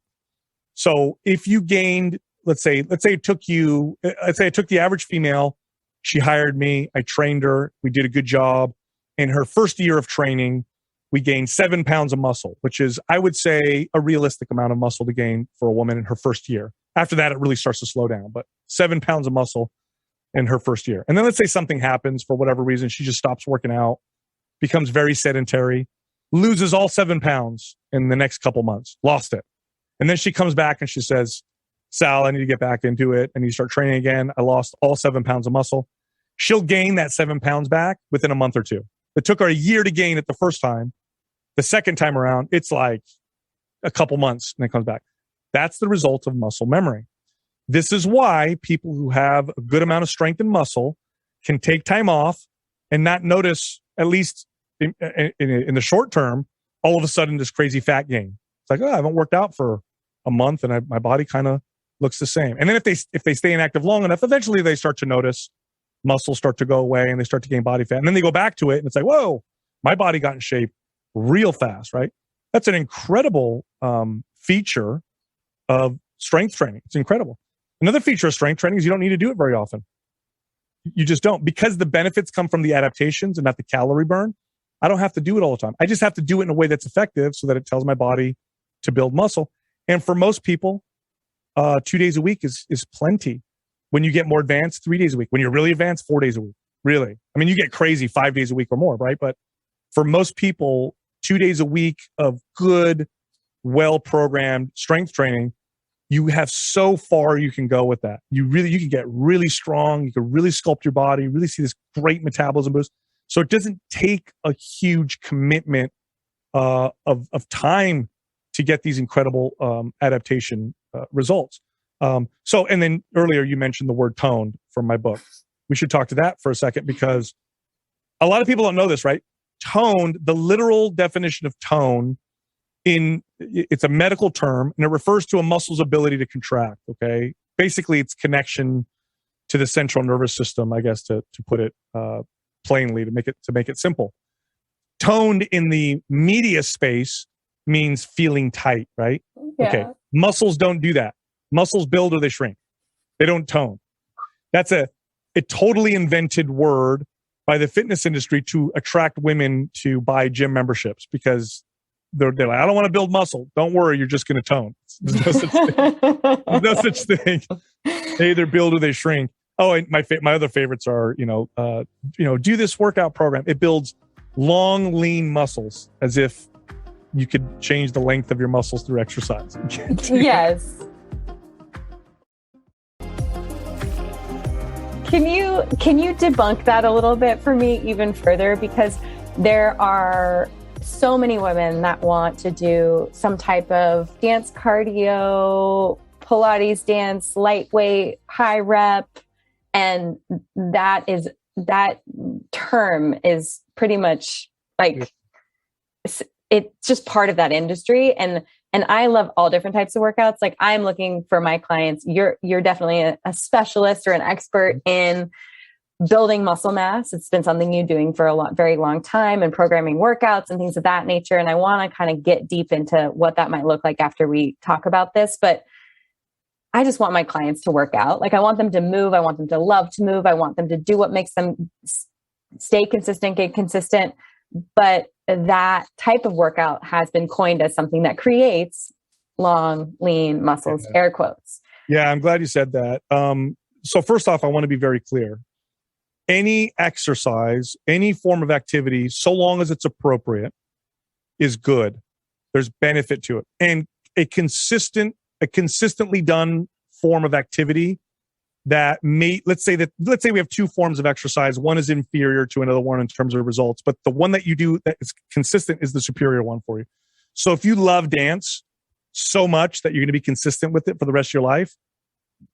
So if you gained, let's say I took the average female, she hired me, I trained her, we did a good job. In her first year of training, we gained 7 pounds of muscle, which is, I would say, a realistic amount of muscle to gain for a woman in her first year. After that, it really starts to slow down, but 7 pounds of muscle in her first year. And then let's say something happens for whatever reason, she just stops working out, becomes very sedentary, loses all 7 pounds in the next couple months, lost it. And then she comes back and she says, Sal, I need to get back into it. I need to start training again. I lost all 7 pounds of muscle. She'll gain that 7 pounds back within a month or two. It took her a year to gain it the first time. The second time around, it's like a couple months and it comes back. That's the result of muscle memory. This is why people who have a good amount of strength and muscle can take time off and not notice, at least in the short term, all of a sudden this crazy fat gain. It's like, I haven't worked out for a month and my body kind of looks the same. And then if they stay inactive long enough, eventually they start to notice muscles start to go away and they start to gain body fat. And then they go back to it and it's like, whoa, my body got in shape real fast, right? That's an incredible feature of strength training. It's incredible. Another feature of strength training is you don't need to do it very often. You just don't, because the benefits come from the adaptations and not the calorie burn. I don't have to do it all the time. I just have to do it in a way that's effective so that it tells my body to build muscle. And for most people, 2 days a week is plenty. When you get more advanced, 3 days a week. When you're really advanced, 4 days a week. Really. I mean, you get crazy 5 days a week or more, right? But for most people, 2 days a week of good, well-programmed strength training, you have so far you can go with that. You can get really strong. You can really sculpt your body, really see this great metabolism boost. So it doesn't take a huge commitment of time to get these incredible adaptation results. And then earlier you mentioned the word toned from my book. We should talk to that for a second because a lot of people don't know this, right? Toned, the literal definition of tone it's a medical term and it refers to a muscle's ability to contract. Okay. Basically it's connection to the central nervous system, I guess, to put it plainly, to make it simple. Toned in the media space means feeling tight, right? Yeah. Okay. Muscles don't do that. Muscles build or they shrink. They don't tone. That's a totally invented word by the fitness industry to attract women to buy gym memberships because they're like, I don't want to build muscle. Don't worry, you're just going to tone. There's no such thing. There's no such thing. They either build or they shrink. Oh, and my other favorites are, do this workout program. It builds long, lean muscles as if you could change the length of your muscles through exercise. Yes. Can you debunk that a little bit for me even further? Because there are so many women that want to do some type of dance cardio, Pilates dance, lightweight, high rep. And that term is pretty much like, it's just part of that industry. And I love all different types of workouts. Like I'm looking for my clients. You're definitely a specialist or an expert in building muscle mass. It's been something you're doing for very long time and programming workouts and things of that nature. And I want to kind of get deep into what that might look like after we talk about this. But I just want my clients to work out. Like I want them to move. I want them to love to move. I want them to do what makes them stay consistent, get consistent. But that type of workout has been coined as something that creates long, lean muscles, air quotes. Yeah, I'm glad you said that. So first off, I want to be very clear. Any exercise, any form of activity, so long as it's appropriate, is good. There's benefit to it. And a consistently done form of activity that let's say we have two forms of exercise. One is inferior to another one in terms of results, but the one that you do that is consistent is the superior one for you. So if you love dance so much that you're going to be consistent with it for the rest of your life,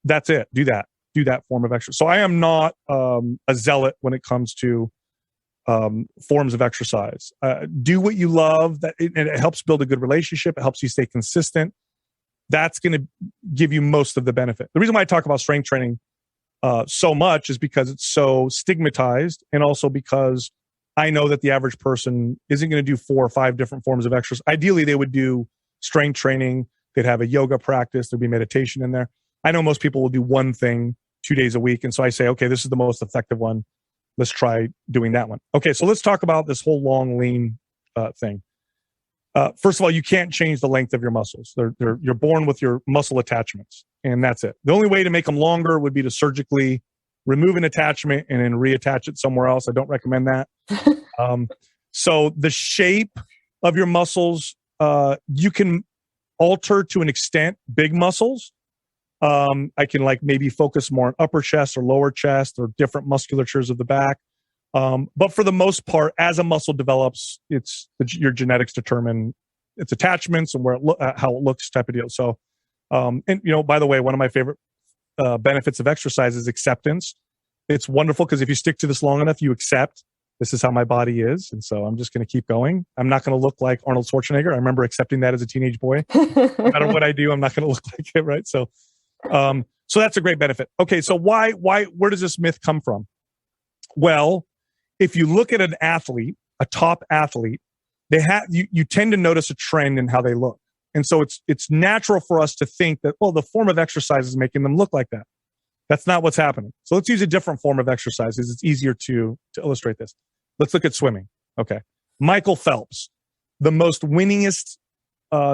that's it. Do that form of exercise. So I am not a zealot when it comes to forms of exercise. Do what you love. And it helps build a good relationship. It helps you stay consistent. That's going to give you most of the benefit. The reason why I talk about strength training so much is because it's so stigmatized, and also because I know that the average person isn't going to do 4 or 5 different forms of exercise. Ideally, they would do strength training. They'd have a yoga practice. There'd be meditation in there. I know most people will do one thing 2 days a week. And so I say, okay, this is the most effective one. Let's try doing that one. Okay, so let's talk about this whole long, lean thing. First of all, you can't change the length of your muscles. You're born with your muscle attachments, and that's it. The only way to make them longer would be to surgically remove an attachment and then reattach it somewhere else. I don't recommend that. So the shape of your muscles, you can alter to an extent. Big muscles, I can maybe focus more on upper chest or lower chest or different musculatures of the back. But for the most part, as a muscle develops, your genetics determine its attachments and how it looks, type of deal. So, by the way, one of my favorite benefits of exercise is acceptance. It's wonderful because if you stick to this long enough, you accept this is how my body is, and so I'm just going to keep going. I'm not going to look like Arnold Schwarzenegger. I remember accepting that as a teenage boy. No matter what I do, I'm not going to look like it, right? So that's a great benefit. Okay, so where does this myth come from? Well, if you look at an athlete, a top athlete, you tend to notice a trend in how they look. And so it's natural for us to think that, well, the form of exercise is making them look like that. That's not what's happening. So let's use a different form of exercises. It's easier to illustrate this. Let's look at swimming. Okay. Michael Phelps, the most winningest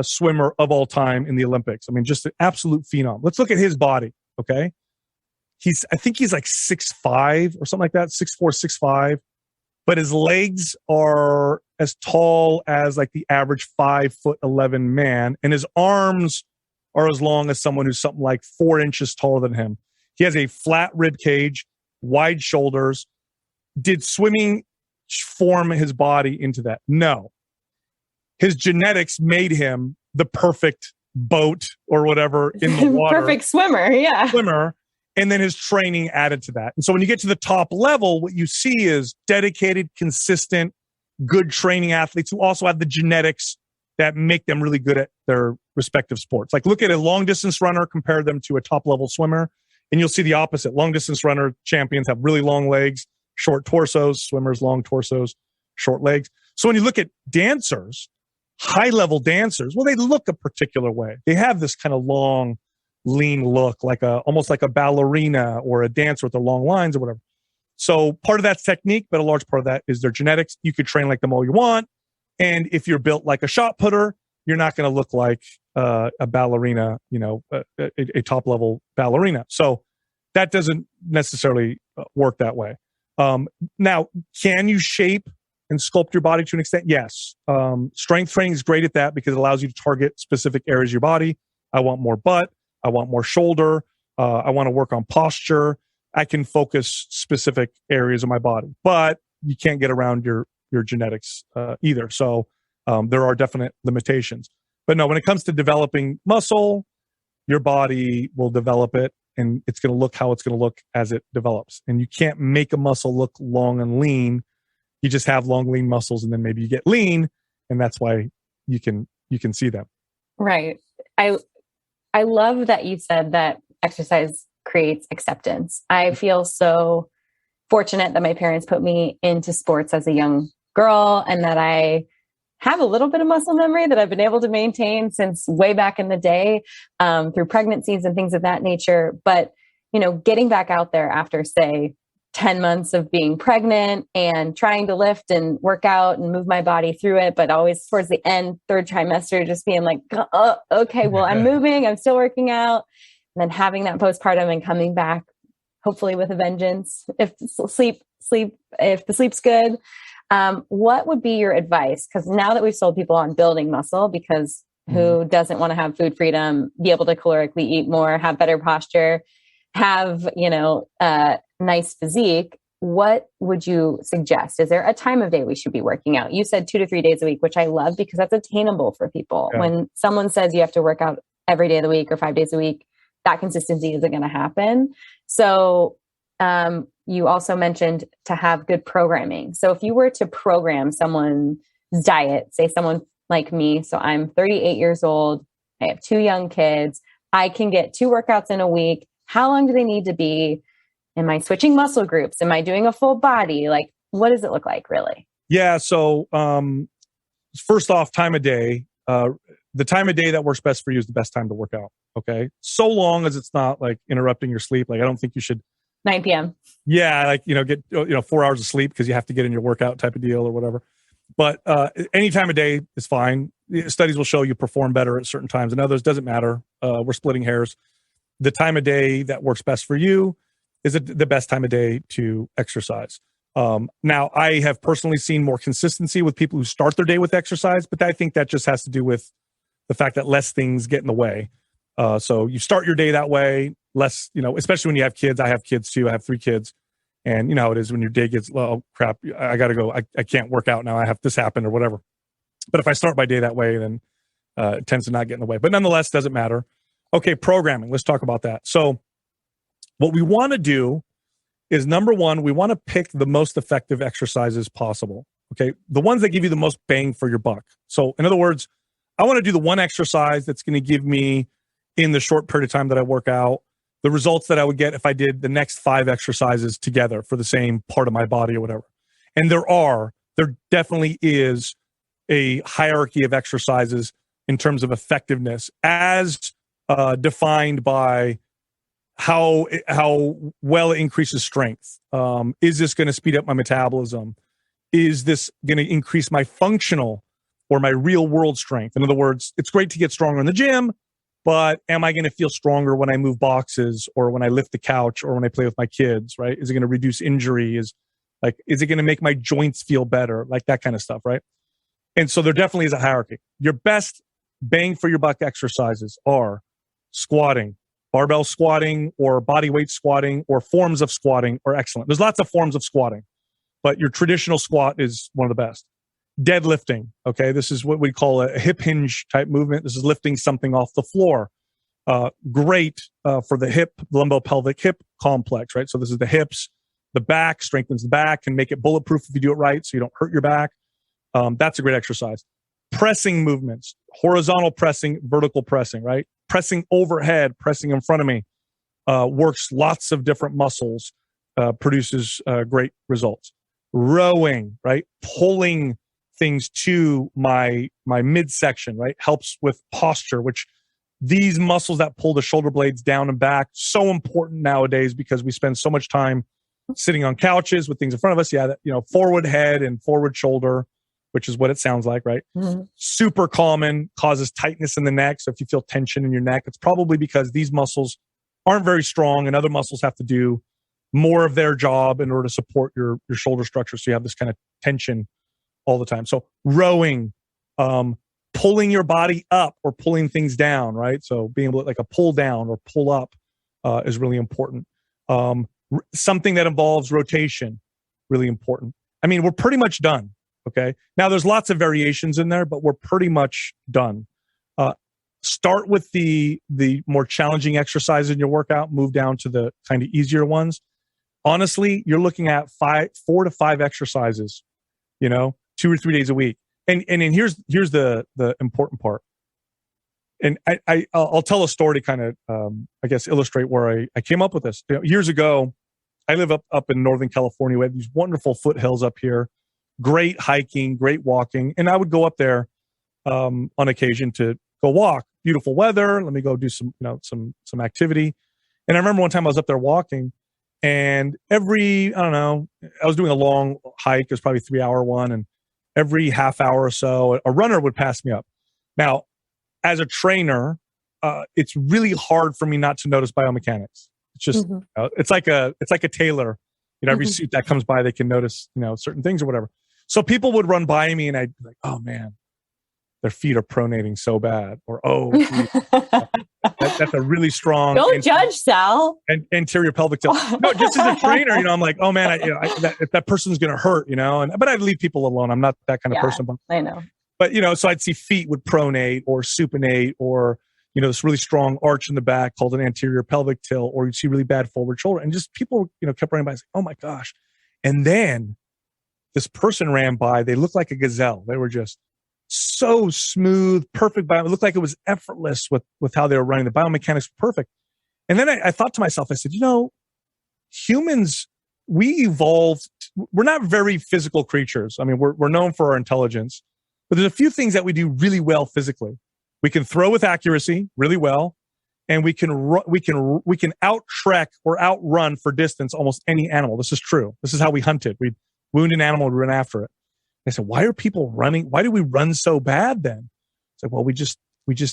swimmer of all time in the Olympics. I mean, just an absolute phenom. Let's look at his body. Okay. I think he's like 6'5" or something like that, 6'4", 6'5". But his legs are as tall as like the average 5'11" man. And his arms are as long as someone who's something like 4 inches taller than him. He has a flat rib cage, wide shoulders. Did swimming form his body into that? No. His genetics made him the perfect boat or whatever in the water. Perfect swimmer, yeah. And then his training added to that. And so when you get to the top level, what you see is dedicated, consistent, good training athletes who also have the genetics that make them really good at their respective sports. Like look at a long distance runner, compare them to a top level swimmer, and you'll see the opposite. Long distance runner champions have really long legs, short torsos, swimmers, long torsos, short legs. So when you look at dancers, high level dancers, well, they look a particular way. They have this kind of long, lean look, like almost like a ballerina or a dancer with the long lines or whatever. So part of that's technique, but a large part of that is their genetics. You could train like them all you want. And if you're built like a shot putter, you're not going to look like a ballerina, a top level ballerina. So that doesn't necessarily work that way. Now, can you shape and sculpt your body to an extent? Yes. Strength training is great at that because it allows you to target specific areas of your body. I want more butt. I want more shoulder. I want to work on posture. I can focus specific areas of my body, but you can't get around your genetics either. So there are definite limitations. But no, when it comes to developing muscle, your body will develop it, and it's going to look how it's going to look as it develops. And you can't make a muscle look long and lean. You just have long, lean muscles, and then maybe you get lean, and that's why you can see them. Right. I love that you said that exercise creates acceptance. I feel so fortunate that my parents put me into sports as a young girl, and that I have a little bit of muscle memory that I've been able to maintain since way back in the day, through pregnancies and things of that nature. But, getting back out there after, say, 10 months of being pregnant and trying to lift and work out and move my body through it, but always towards the end, third trimester, just being like, oh, okay, well, I'm moving, I'm still working out. And then having that postpartum and coming back, hopefully with a vengeance, if the sleep's good. What would be your advice? Because now that we've sold people on building muscle, because who doesn't want to have food freedom, be able to calorically eat more, have better posture, have, nice physique, what would you suggest? Is there a time of day we should be working out? You said 2 to 3 days a week, which I love because that's attainable for people. Yeah. When someone says you have to work out every day of the week or 5 days a week, that consistency isn't going to happen. So, you also mentioned to have good programming. So if you were to program someone's diet, say someone like me, so I'm 38 years old, I have 2 young kids, I can get 2 workouts in a week. How long do they need to be? Am I switching muscle groups? Am I doing a full body? Like, what does it look like really? Yeah. So first off, time of day. The time of day that works best for you is the best time to work out. Okay. So long as it's not like interrupting your sleep. Like, I don't think you should 9 p.m. Yeah. Like, get, 4 hours of sleep because you have to get in your workout type of deal or whatever. But any time of day is fine. Studies will show you perform better at certain times and others. Doesn't matter. We're splitting hairs. The time of day that works best for you is the best time of day to exercise. Now, I have personally seen more consistency with people who start their day with exercise, but I think that just has to do with the fact that less things get in the way. So you start your day that way, less, especially when you have kids. I have kids too. I have 3 kids. And you know how it is when your day gets, oh crap, I got to go. I can't work out now. I have this happen or whatever. But if I start my day that way, then it tends to not get in the way. But nonetheless, doesn't matter. Okay, programming. Let's talk about that. So what we want to do is, number one, we want to pick the most effective exercises possible. Okay, the ones that give you the most bang for your buck. So in other words, I want to do the one exercise that's going to give me, in the short period of time that I work out, the results that I would get if I did the next 5 exercises together for the same part of my body or whatever. And there definitely is a hierarchy of exercises in terms of effectiveness as defined by how well it increases strength. Is this going to speed up my metabolism? Is this going to increase my functional or my real world strength? In other words, it's great to get stronger in the gym, but am I going to feel stronger when I move boxes or when I lift the couch or when I play with my kids, right? Is it going to reduce injury? Is it going to make my joints feel better? Like that kind of stuff, right? And so there definitely is a hierarchy. Your best bang for your buck exercises are squatting, barbell squatting or body weight squatting or forms of squatting are excellent. There's lots of forms of squatting, but your traditional squat is one of the best. Deadlifting, okay? This is what we call a hip hinge type movement. This is lifting something off the floor. Great for the hip, lumbo-pelvic hip complex, right? So this is the hips, the back, strengthens the back, can make it bulletproof if you do it right so you don't hurt your back. That's a great exercise. Pressing movements, horizontal pressing, vertical pressing, right? Pressing overhead, pressing in front of me, works lots of different muscles, produces great results. Rowing, right? Pulling things to my midsection, right? Helps with posture, which these muscles that pull the shoulder blades down and back, so important nowadays because we spend so much time sitting on couches with things in front of us. Yeah, forward head and forward shoulder, which is what it sounds like, right? Mm-hmm. Super common, causes tightness in the neck. So if you feel tension in your neck, it's probably because these muscles aren't very strong and other muscles have to do more of their job in order to support your shoulder structure. So you have this kind of tension all the time. So rowing, pulling your body up or pulling things down, right? So being able to like a pull down or pull up is really important. Something that involves rotation, really important. I mean, we're pretty much done. Okay. Now there's lots of variations in there, but we're pretty much done. Start with the more challenging exercises in your workout, move down to the kind of easier ones. Honestly, you're looking at 4 to 5 exercises, 2 or 3 days a week. And here's the important part. And I'll tell a story to kind of, I guess, illustrate where I came up with this. Years ago, I live up in Northern California. We have these wonderful foothills up here, great hiking, great walking. And I would go up there on occasion to go walk. Beautiful weather. Let me go do some activity. And I remember one time I was up there walking, and I was doing a long hike. It was probably a 3-hour one. And every half hour or so, a runner would pass me up. Now, as a trainer, it's really hard for me not to notice biomechanics. It's just, it's like a tailor. Every suit that comes by, they can notice, certain things or whatever. So people would run by me, and I'd be like, "Oh man, their feet are pronating so bad," or "Oh, that's a really strong." Don't judge, Sal. Anterior pelvic tilt. No, just as a trainer, I'm like, "Oh man, that person's gonna hurt," but I'd leave people alone. I'm not that kind of person. But, I know. But so I'd see feet would pronate or supinate, or this really strong arch in the back called an anterior pelvic tilt, or you'd see really bad forward shoulder, and just people kept running by and saying, "Oh my gosh!" And then this person ran by. They looked like a gazelle. They were just so smooth, perfect. It looked like it was effortless with how they were running. The biomechanics were perfect. And then I thought to myself, I said, humans, we evolved. We're not very physical creatures. I mean, we're known for our intelligence, but there's a few things that we do really well physically. We can throw with accuracy really well, and we can out trek or outrun for distance almost any animal. This is true. This is how we hunted. We'd wound an animal and run after it. I said, why are people running? Why do we run so bad then? It's like, well, we just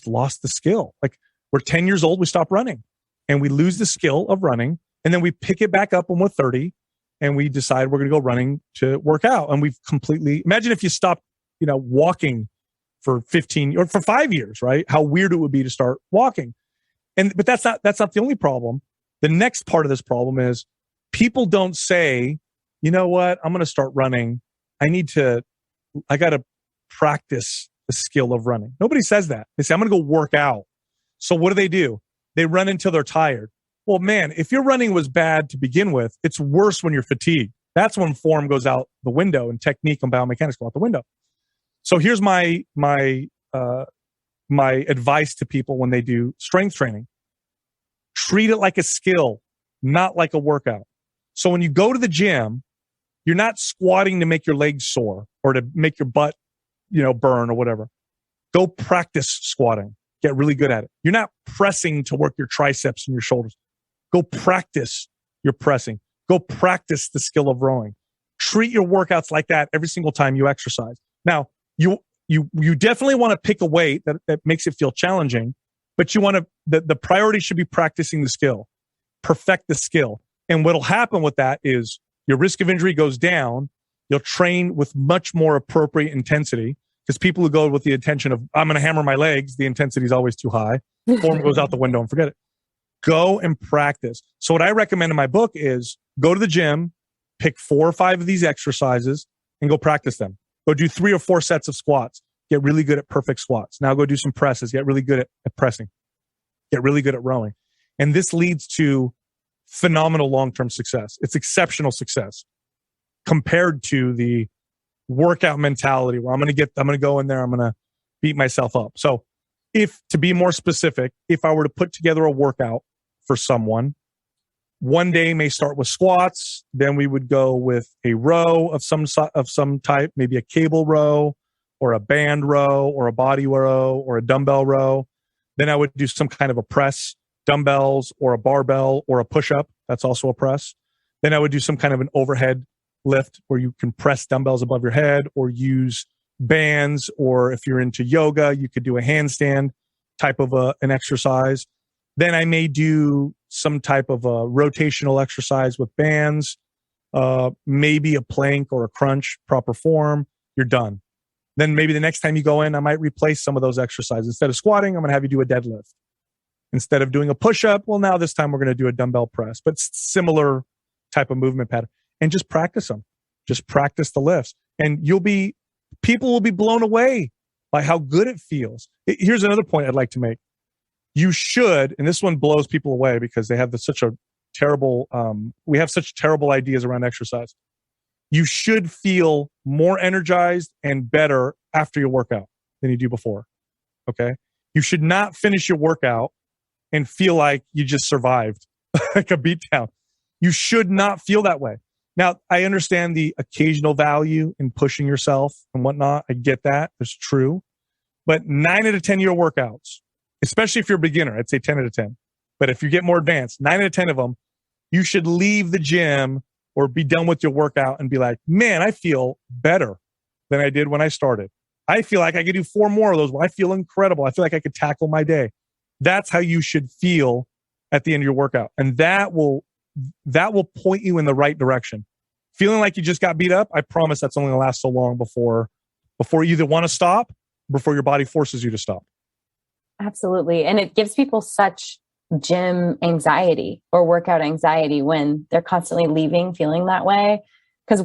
lost the skill. Like, we're 10 years old, we stop running, and we lose the skill of running. And then we pick it back up when we're 30, and we decide we're going to go running to work out. And we've completely, imagine if you stopped, walking for 15 or for 5 years, right? How weird it would be to start walking. But that's not the only problem. The next part of this problem is people don't say, you know what, I'm going to start running. I got to practice the skill of running. Nobody says that. They say, I'm going to go work out. So what do? They run until they're tired. Well, man, if your running was bad to begin with, it's worse when you're fatigued. That's when form goes out the window and technique and biomechanics go out the window. So here's my advice to people when they do strength training. Treat it like a skill, not like a workout. So when you go to the gym, you're not squatting to make your legs sore or to make your butt, burn or whatever. Go practice squatting. Get really good at it. You're not pressing to work your triceps and your shoulders. Go practice your pressing. Go practice the skill of rowing. Treat your workouts like that every single time you exercise. Now, you definitely want to pick a weight that makes it feel challenging, but you want to, the priority should be practicing the skill, perfect the skill. And what'll happen with that is your risk of injury goes down. You'll train with much more appropriate intensity, because people who go with the intention of, I'm going to hammer my legs, the intensity is always too high. Form goes out the window and forget it. Go and practice. So what I recommend in my book is go to the gym, pick 4 or 5 of these exercises and go practice them. Go do 3 or 4 sets of squats. Get really good at perfect squats. Now go do some presses. Get really good at pressing. Get really good at rowing. And this leads to phenomenal long-term success. It's exceptional success compared to the workout mentality where I'm going to go in there, I'm going to beat myself up. So to be more specific, if I were to put together a workout for someone, one day may start with squats. Then we would go with a row of some type, maybe a cable row or a band row or a body row or a dumbbell row. Then I would do some kind of a press, dumbbells or a barbell or a push-up. That's also a press. Then I would do some kind of an overhead lift where you can press dumbbells above your head or use bands, or if you're into yoga, you could do a handstand type of an exercise. Then I may do some type of a rotational exercise with bands, maybe a plank or a crunch, proper form. You're done. Then maybe the next time you go in, I might replace some of those exercises. Instead of squatting, I'm going to have you do a deadlift. Instead of doing a push-up, well, now this time we're going to do a dumbbell press, but similar type of movement pattern. And just practice them. Just practice the lifts. And people will be blown away by how good it feels. Here's another point I'd like to make. You should, and this one blows people away because they have such terrible ideas around exercise. You should feel more energized and better after your workout than you do before. Okay? You should not finish your workout and feel like you just survived, like a beatdown. You should not feel that way. Now, I understand the occasional value in pushing yourself and whatnot. I get that. It's true. But 9 out of 10 of your workouts, especially if you're a beginner, I'd say 10 out of 10. But if you get more advanced, 9 out of 10 of them, you should leave the gym or be done with your workout and be like, man, I feel better than I did when I started. I feel like I could do 4 more of those. I feel incredible. I feel like I could tackle my day. That's how you should feel at the end of your workout. And that will point you in the right direction. Feeling like you just got beat up, I promise that's only going to last so long before you either want to stop, before your body forces you to stop. Absolutely. And it gives people such gym anxiety or workout anxiety when they're constantly leaving feeling that way. Because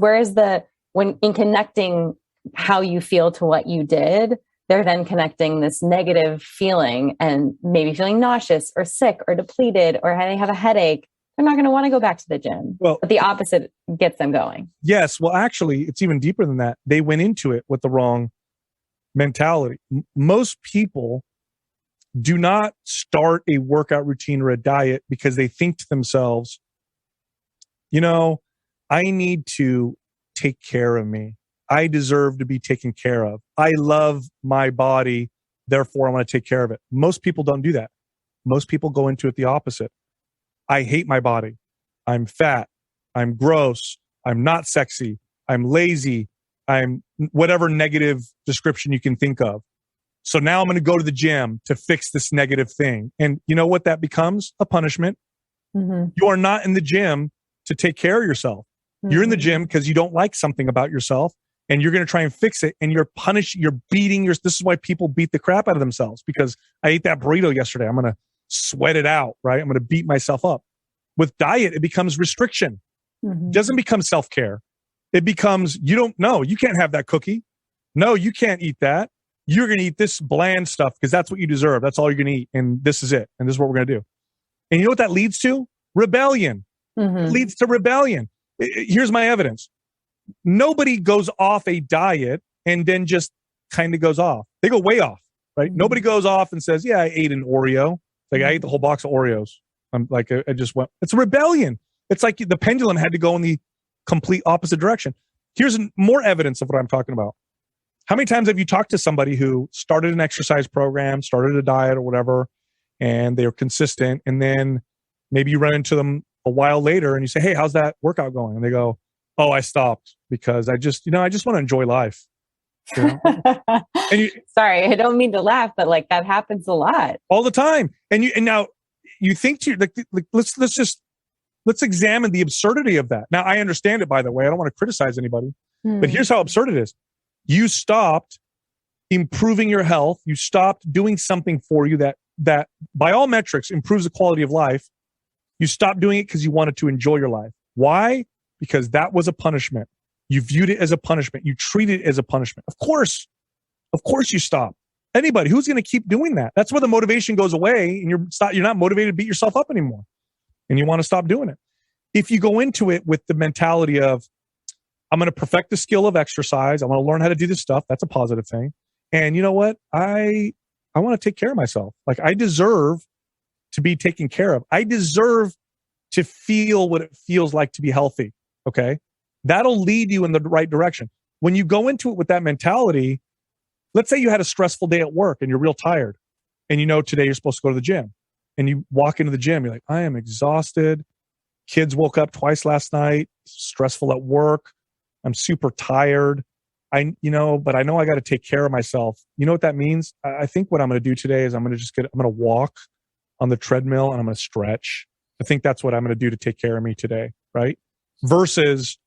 when in connecting how you feel to what you did, they're then connecting this negative feeling and maybe feeling nauseous or sick or depleted or they have a headache. They're not going to want to go back to the gym. Well, but the opposite gets them going. Yes. Well, actually, it's even deeper than that. They went into it with the wrong mentality. Most people do not start a workout routine or a diet because they think to themselves, I need to take care of me. I deserve to be taken care of. I love my body. Therefore, I want to take care of it. Most people don't do that. Most people go into it the opposite. I hate my body. I'm fat. I'm gross. I'm not sexy. I'm lazy. I'm whatever negative description you can think of. So now I'm going to go to the gym to fix this negative thing. And you know what that becomes? A punishment. Mm-hmm. You are not in the gym to take care of yourself. Mm-hmm. You're in the gym because you don't like something about yourself and you're going to try and fix it. And you're beating this is why people beat the crap out of themselves, because I ate that burrito yesterday. I'm going to sweat it out, right? I'm going to beat myself up. With diet, it becomes restriction. Mm-hmm. It doesn't become self-care. It becomes, you can't have that cookie. No, you can't eat that. You're going to eat this bland stuff because that's what you deserve. That's all you're going to eat. And this is it. And this is what we're going to do. And you know what that leads to? Rebellion. Mm-hmm. It leads to rebellion. Here's my evidence. Nobody goes off a diet and then just kind of goes off. They go way off, right? Mm-hmm. Nobody goes off and says, yeah, I ate an Oreo. Like I ate the whole box of Oreos. I'm like, I just went, it's a rebellion. It's like the pendulum had to go in the complete opposite direction. Here's more evidence of what I'm talking about. How many times have you talked to somebody who started an exercise program, started a diet or whatever, and they were consistent, and then maybe you run into them a while later and you say, hey, how's that workout going? And they go, oh, I stopped because I just want to enjoy life. You know? And sorry, I don't mean to laugh, but like that happens a lot. All the time. And now you think to like let's examine the absurdity of that. Now I understand it, by the way. I don't want to criticize anybody, but here's how absurd it is. You stopped improving your health. You stopped doing something for you that by all metrics improves the quality of life. You stopped doing it because you wanted to enjoy your life. Why? Because that was a punishment. You viewed it as a punishment. You treated it as a punishment. Of course you stop. Anybody who's going to keep doing that? That's where the motivation goes away, and you're not motivated to beat yourself up anymore, and you want to stop doing it. If you go into it with the mentality of, I'm going to perfect the skill of exercise. I want to learn how to do this stuff. That's a positive thing. And you know what? I want to take care of myself. Like I deserve to be taken care of. I deserve to feel what it feels like to be healthy. Okay. That'll lead you in the right direction. When you go into it with that mentality, let's say you had a stressful day at work and you're real tired and you know today you're supposed to go to the gym and you walk into the gym. You're like, I am exhausted. Kids woke up twice last night, stressful at work. I'm super tired. But I know I got to take care of myself. You know what that means? I think what I'm going to do today is I'm going to walk on the treadmill and I'm going to stretch. I think that's what I'm going to do to take care of me today. Right. Versus,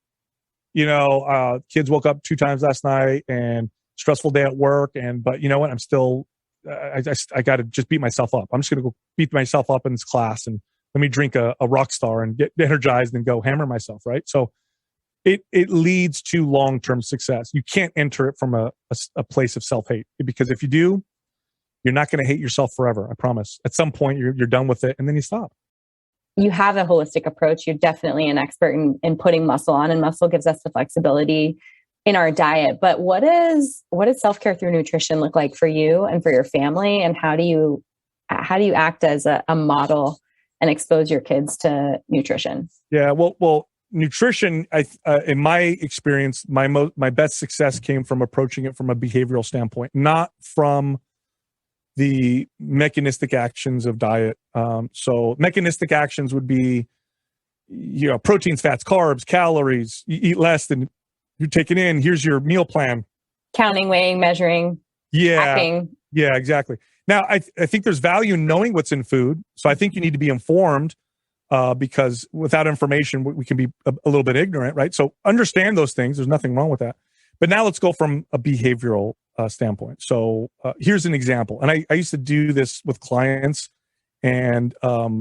kids woke up 2 times last night and stressful day at work. But you know what? I'm still, I got to just beat myself up. I'm just going to go beat myself up in this class and let me drink a rock star and get energized and go hammer myself. Right. So it leads to long-term success. You can't enter it from a place of self-hate, because if you do, you're not going to hate yourself forever. I promise. At some point you're done with it and then you stop. You have a holistic approach. You're definitely an expert in putting muscle on, and muscle gives us the flexibility in our diet. But what does self-care through nutrition look like for you and for your family? And how do you act as a model and expose your kids to nutrition? Yeah, well, nutrition, in my experience, my best success came from approaching it from a behavioral standpoint, not from the mechanistic actions of diet. So mechanistic actions would be, proteins, fats, carbs, calories. You eat less than you're taking in. Here's your meal plan. Counting, weighing, measuring, tracking. Yeah, exactly. Now, I think there's value in knowing what's in food. So I think you need to be informed, because without information, we can be a little bit ignorant, right? So understand those things. There's nothing wrong with that. But now let's go from a behavioral standpoint. So here's an example. And I used to do this with clients, and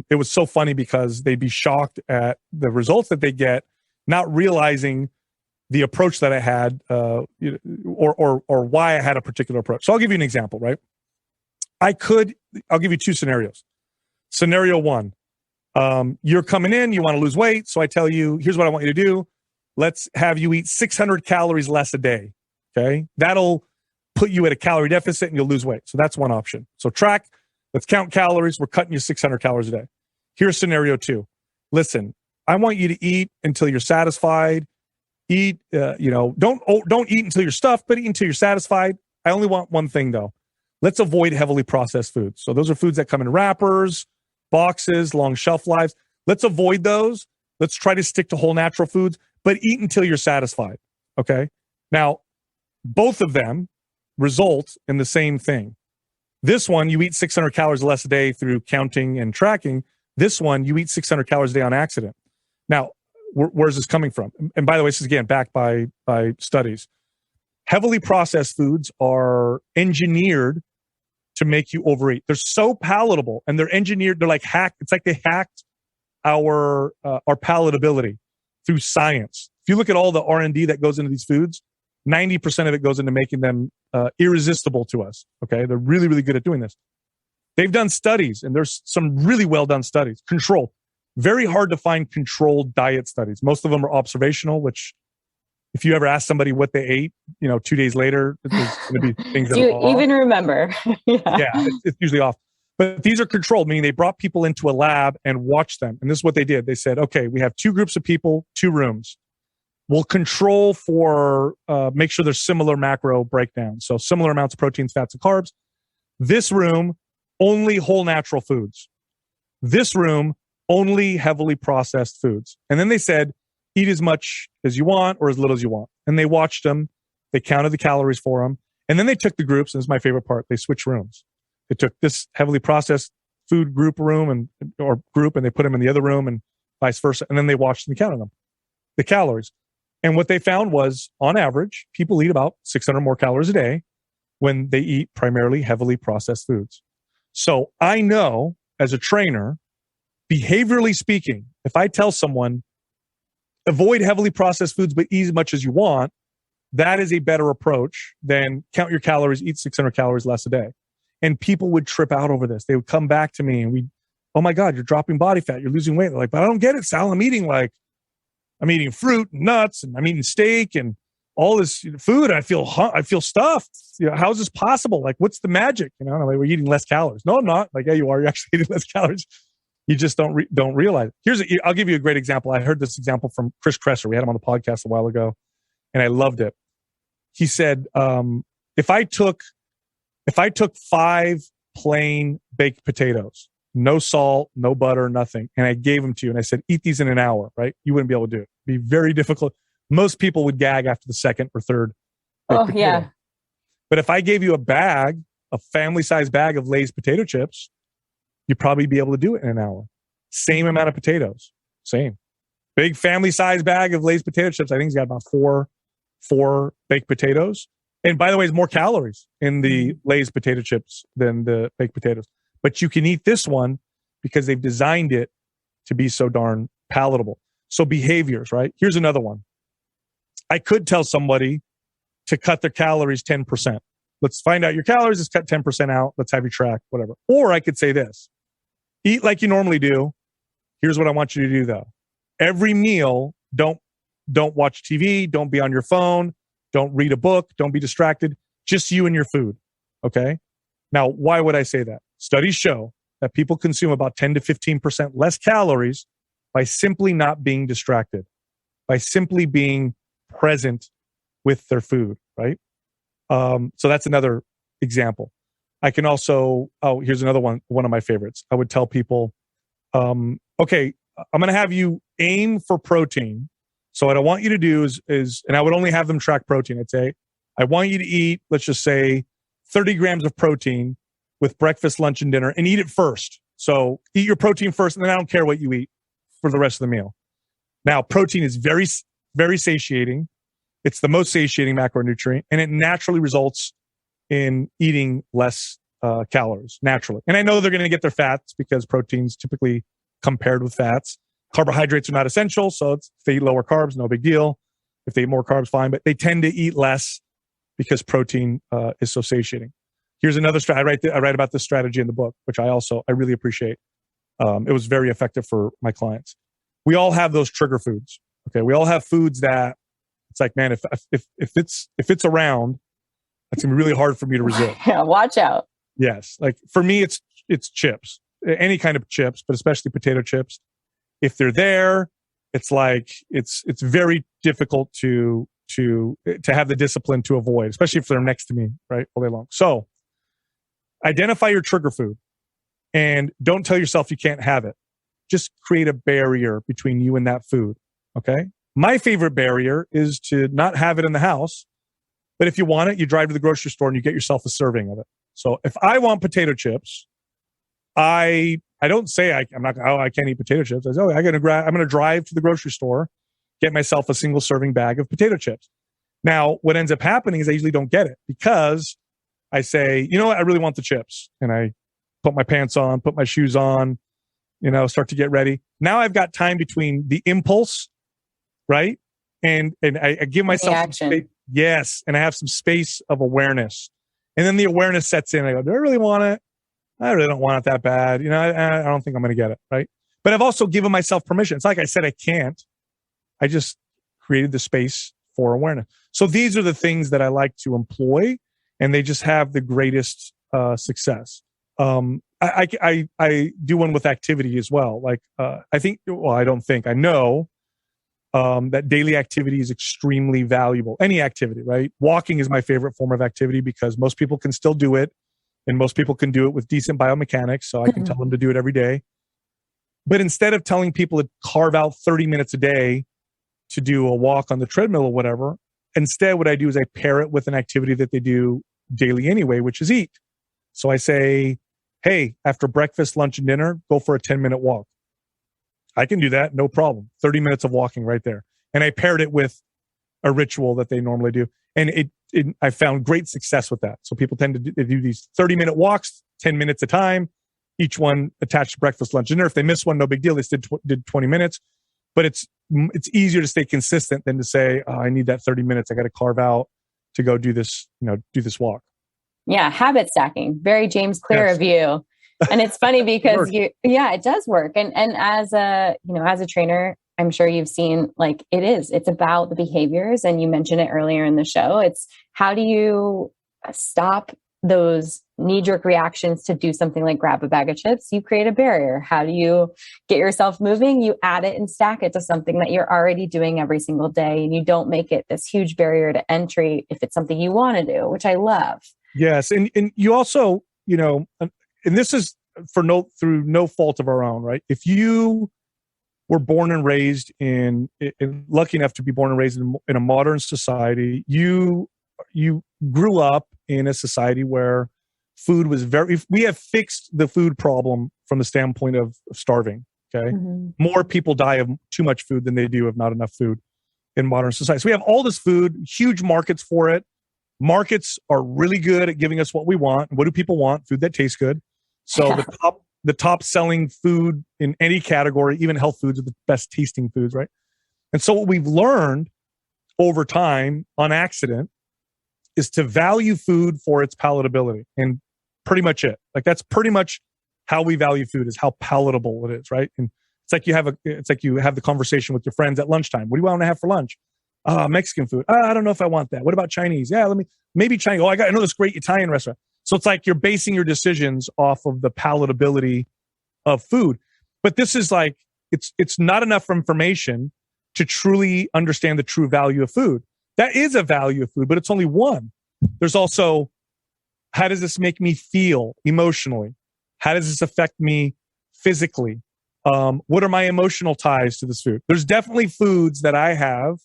it was so funny because they'd be shocked at the results that they get, not realizing the approach that I had, or why I had a particular approach. So I'll give you an example, right? I'll give you 2 scenarios. Scenario 1, you're coming in, you want to lose weight. So I tell you, here's what I want you to do. Let's have you eat 600 calories less a day. Okay. That'll put you at a calorie deficit and you'll lose weight. So that's one option. So let's count calories. We're cutting you 600 calories a day. Here's scenario 2. Listen, I want you to eat until you're satisfied. Eat, don't eat until you're stuffed, but eat until you're satisfied. I only want one thing though. Let's avoid heavily processed foods. So those are foods that come in wrappers, boxes, long shelf lives. Let's avoid those. Let's try to stick to whole natural foods, but eat until you're satisfied. Okay. Now, both of them result in the same thing. This one, you eat 600 calories less a day through counting and tracking. This one, you eat 600 calories a day on accident. Now, where's this coming from? And by the way, this is again backed by studies. Heavily processed foods are engineered to make you overeat. They're so palatable, and they're engineered. They're like hacked. It's like they hacked our palatability through science. If you look at all the R&D that goes into these foods, 90% of it goes into making them irresistible to us. Okay, they're really, really good at doing this. They've done studies, and there's some really well done studies. Controlled, very hard to find controlled diet studies. Most of them are observational, which if you ever ask somebody what they ate, 2 days later, there's going to be things that Do you are off. even remember? Yeah, it's usually off. But these are controlled, meaning they brought people into a lab and watched them. And this is what they did. They said, okay, we have 2 groups of people, 2 rooms. We'll control for, make sure there's similar macro breakdown. So similar amounts of proteins, fats, and carbs. This room, only whole natural foods. This room, only heavily processed foods. And then they said, eat as much as you want or as little as you want. And they watched them. They counted the calories for them. And then they took the groups, and this is my favorite part, they switched rooms. They took this heavily processed food group and they put them in the other room and vice versa. And then they watched and counted them, the calories. And what they found was, on average, people eat about 600 more calories a day when they eat primarily heavily processed foods. So I know, as a trainer, behaviorally speaking, if I tell someone, avoid heavily processed foods, but eat as much as you want, that is a better approach than count your calories, eat 600 calories less a day. And people would trip out over this. They would come back to me and oh my God, you're dropping body fat. You're losing weight. They're like, but I don't get it, Sal. I'm eating fruit and nuts, and I'm eating steak and all this food. I feel stuffed. How is this possible? Like, what's the magic? And I'm like, we're eating less calories. No, I'm not. Like, yeah, you are. You're actually eating less calories. You just don't realize it. I'll give you a great example. I heard this example from Chris Kresser. We had him on the podcast a while ago, and I loved it. He said, if I took 5 plain baked potatoes, no salt, no butter, nothing, and I gave them to you and I said, eat these in an hour, right? You wouldn't be able to do it. It'd be very difficult. Most people would gag after the second or third. Oh, yeah. But if I gave you a family-sized bag of Lay's potato chips, you'd probably be able to do it in an hour. Same amount of potatoes. Same. Big family-sized bag of Lay's potato chips. I think he's got about four baked potatoes. And by the way, there's more calories in the Lay's potato chips than the baked potatoes. But you can eat this one because they've designed it to be so darn palatable. So behaviors, right? Here's another one. I could tell somebody to cut their calories 10%. Let's find out your calories. Let's cut 10% out. Let's have you track, whatever. Or I could say this. Eat like you normally do. Here's what I want you to do, though. Every meal, don't watch TV. Don't be on your phone. Don't read a book. Don't be distracted. Just you and your food. Okay? Now, why would I say that? Studies show that people consume about 10 to 15% less calories by simply not being distracted, by simply being present with their food, right? So that's another example. I can also, here's another one of my favorites. I would tell people, okay, I'm going to have you aim for protein. So what I want you to do is, and I would only have them track protein. I'd say, I want you to eat, let's just say 30 grams of protein with breakfast, lunch, and dinner, and eat it first. So eat your protein first, and then I don't care what you eat for the rest of the meal. Now, protein is very, very satiating. It's the most satiating macronutrient, and it naturally results in eating less calories, naturally. And I know they're going to get their fats because protein's typically compared with fats. Carbohydrates are not essential, so if they eat lower carbs, no big deal. If they eat more carbs, fine. But they tend to eat less because protein is so satiating. Here's another strategy. I write about this strategy in the book, which I really appreciate. It was very effective for my clients. We all have those trigger foods. Okay, we all have foods that it's like, man, if it's around, it's gonna be really hard for me to resist. Yeah, watch out. Yes, like for me, it's chips, any kind of chips, but especially potato chips. If they're there, it's like it's very difficult to have the discipline to avoid, especially if they're next to me, right, all day long. So identify your trigger food and don't tell yourself you can't have it. Just create a barrier between you and that food. Okay. My favorite barrier is to not have it in the house, but if you want it, you drive to the grocery store and you get yourself a serving of it. So if I want potato chips, I don't say I can't eat potato chips. I say, I'm going to drive to the grocery store, get myself a single serving bag of potato chips. Now, what ends up happening is I usually don't get it because I say, you know what, I really want the chips. And I put my pants on, put my shoes on, start to get ready. Now I've got time between the impulse, right? And I give myself some space. Yes. And I have some space of awareness. And then the awareness sets in. I go, do I really want it? I really don't want it that bad. I don't think I'm going to get it, right? But I've also given myself permission. It's like I said I can't. I just created the space for awareness. So these are the things that I like to employ, and they just have the greatest success. I do one with activity as well. Like, I know that daily activity is extremely valuable. Any activity, right? Walking is my favorite form of activity because most people can still do it, and most people can do it with decent biomechanics. So I can tell them to do it every day. But instead of telling people to carve out 30 minutes a day to do a walk on the treadmill or whatever, instead what I do is I pair it with an activity that they do daily anyway, which is eat. So I say, hey, after breakfast, lunch, and dinner, go for a 10-minute walk. I can do that, no problem. 30 minutes of walking right there. And I paired it with a ritual that they normally do. And I found great success with that. So people tend to do these 30-minute walks, 10 minutes a time, each one attached to breakfast, lunch, dinner. If they miss one, no big deal. They still did 20 minutes. But it's easier to stay consistent than to say, oh, I need that 30 minutes. I got to carve out to go do this, do this walk. Yeah. Habit stacking. Very James Clear of you. And it's funny because it does work. And as a trainer, I'm sure you've seen it's about the behaviors. And you mentioned it earlier in the show. It's how do you stop those knee-jerk reactions to do something like grab a bag of chips? You create a barrier. How do you get yourself moving? You add it and stack it to something that you're already doing every single day. And you don't make it this huge barrier to entry if it's something you want to do, which I love. Yes. And you also, and this is through no fault of our own, right? If you were born and raised lucky enough to be born and raised in a modern society, you grew up in a society where food was we have fixed the food problem from the standpoint of starving. Okay. Mm-hmm. More people die of too much food than they do of not enough food in modern society. So we have all this food, huge markets for it. Markets are really good at giving us what we want. What do people want? Food that tastes good. So the top selling food in any category, even health foods, are the best tasting foods, right? And so what we've learned over time on accident is to value food for its palatability, and pretty much it. Like that's pretty much how we value food, is how palatable it is, right? And it's like you have the conversation with your friends at lunchtime. What do you want to have for lunch? Mexican food. I don't know if I want that. What about Chinese? Yeah, maybe Chinese. Oh, I know this great Italian restaurant. So it's like you're basing your decisions off of the palatability of food. But this is like, it's not enough information to truly understand the true value of food. That is a value of food, but it's only one. There's also, how does this make me feel emotionally? How does this affect me physically? What are my emotional ties to this food? There's definitely foods that I have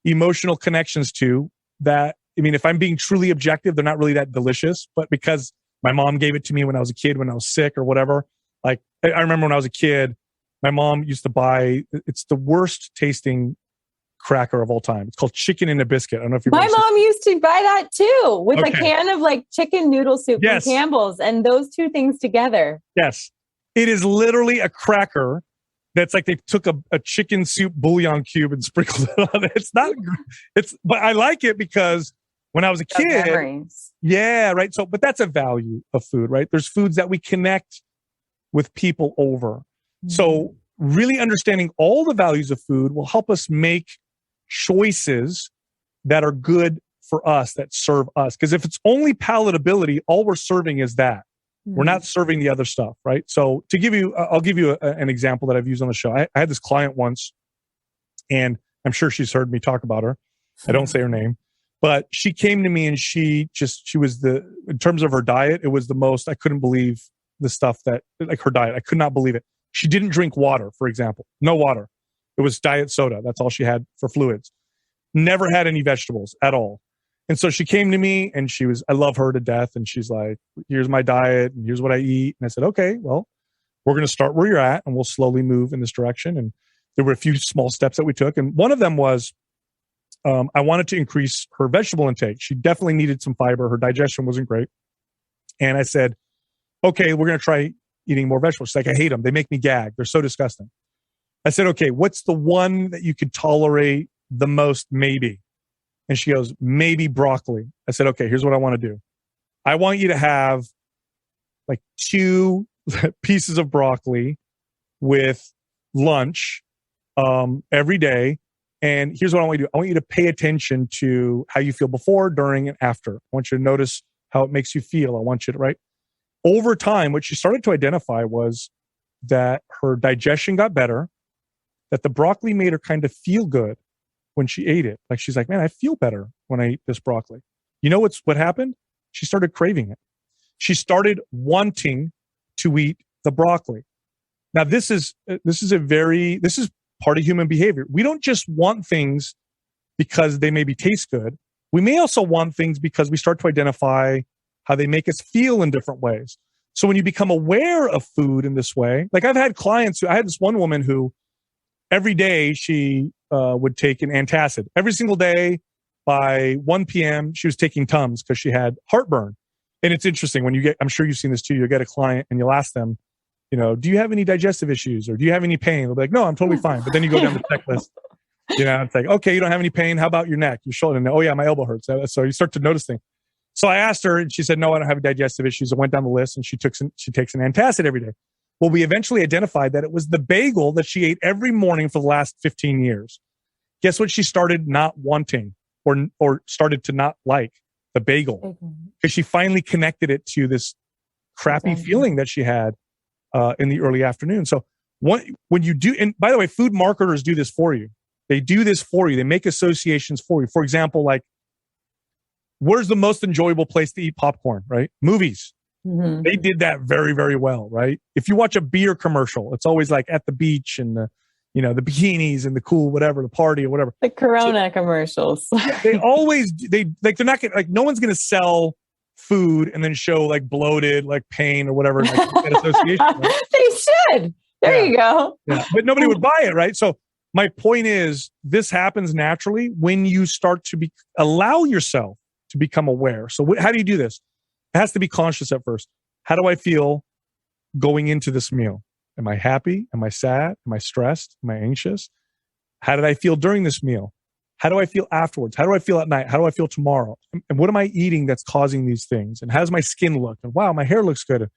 emotional connections to that, if I'm being truly objective, they're not really that delicious, but because my mom gave it to me when I was a kid, when I was sick or whatever. Like I remember when I was a kid, my mom used to buy, it's the worst tasting cracker of all time. It's called chicken in a biscuit. I don't know if you. My mom used to buy that too, with a can of chicken noodle soup from Campbell's, and those two things together. Yes, it is literally a cracker that's like they took a chicken soup bouillon cube and sprinkled it on it. It's not. But I like it because when I was a kid, yeah, right. So, but that's a value of food, right? There's foods that we connect with people over. Mm-hmm. So, really understanding all the values of food will help us make choices that are good for us, that serve us. Because if it's only palatability, all we're serving is that. We're not serving the other stuff, right? So I'll give you an example that I've used on the show. I had this client once, and I'm sure she's heard me talk about her. I don't say her name, but she came to me and she was in terms of her diet, it was the most, I couldn't believe the stuff that, like her diet. I could not believe it. She didn't drink water, for example. No water. It was diet soda. That's all she had for fluids. Never had any vegetables at all. And so she came to me and I love her to death. And she's like, here's my diet and here's what I eat. And I said, okay, well, we're going to start where you're at and we'll slowly move in this direction. And there were a few small steps that we took. And one of them was, I wanted to increase her vegetable intake. She definitely needed some fiber. Her digestion wasn't great. And I said, okay, we're going to try eating more vegetables. She's like, I hate them. They make me gag. They're so disgusting. I said, okay, what's the one that you could tolerate the most, maybe? And she goes, maybe broccoli. I said, okay, here's what I want to do. I want you to have 2 pieces of broccoli with lunch every day. And here's what I want you to do. I want you to pay attention to how you feel before, during, and after. I want you to notice how it makes you feel. I want you to, right? over time, what she started to identify was that her digestion got better, that the broccoli made her kind of feel good when she ate it. Like she's like, man, I feel better when I eat this broccoli. You know what happened? She started craving it. She started wanting to eat the broccoli. Now, this is part of human behavior. We don't just want things because they maybe taste good. We may also want things because we start to identify how they make us feel in different ways. So when you become aware of food in this way, like I had this one woman who every day she would take an antacid. Every single day by 1 p.m., she was taking Tums because she had heartburn. And it's interesting when I'm sure you've seen this too, you'll get a client and you'll ask them, do you have any digestive issues or do you have any pain? They'll be like, no, I'm totally fine. But then you go down the checklist, it's like, okay, you don't have any pain. How about your neck, your shoulder? And, oh yeah, my elbow hurts. So you start to notice things. So I asked her and she said, no, I don't have digestive issues. I went down the list and she takes an antacid every day. Well, we eventually identified that it was the bagel that she ate every morning for the last 15 years. Guess what she started not wanting or started to not like? The bagel. Because she finally connected it to this crappy feeling that she had in the early afternoon. So when you do, and by the way, food marketers do this for you. They do this for you. They make associations for you. For example, like, where's the most enjoyable place to eat popcorn, right? Movies. Mm-hmm. They did that very, very well, right? If you watch a beer commercial, it's always like at the beach and the bikinis and the cool, whatever, the party or whatever. The Corona commercials. They're not gonna, like, no one's going to sell food and then show like bloated, like pain or whatever. Like, that association, right? They should. There you go. Yeah. But nobody would buy it, right? So my point is, this happens naturally when you start to allow yourself to become aware. So how do you do this? It has to be conscious at first. How do I feel going into this meal? Am I happy? Am I sad? Am I stressed? Am I anxious? How did I feel during this meal? How do I feel afterwards? How do I feel at night? How do I feel tomorrow? And what am I eating that's causing these things? And how does my skin look? And wow, my hair looks good.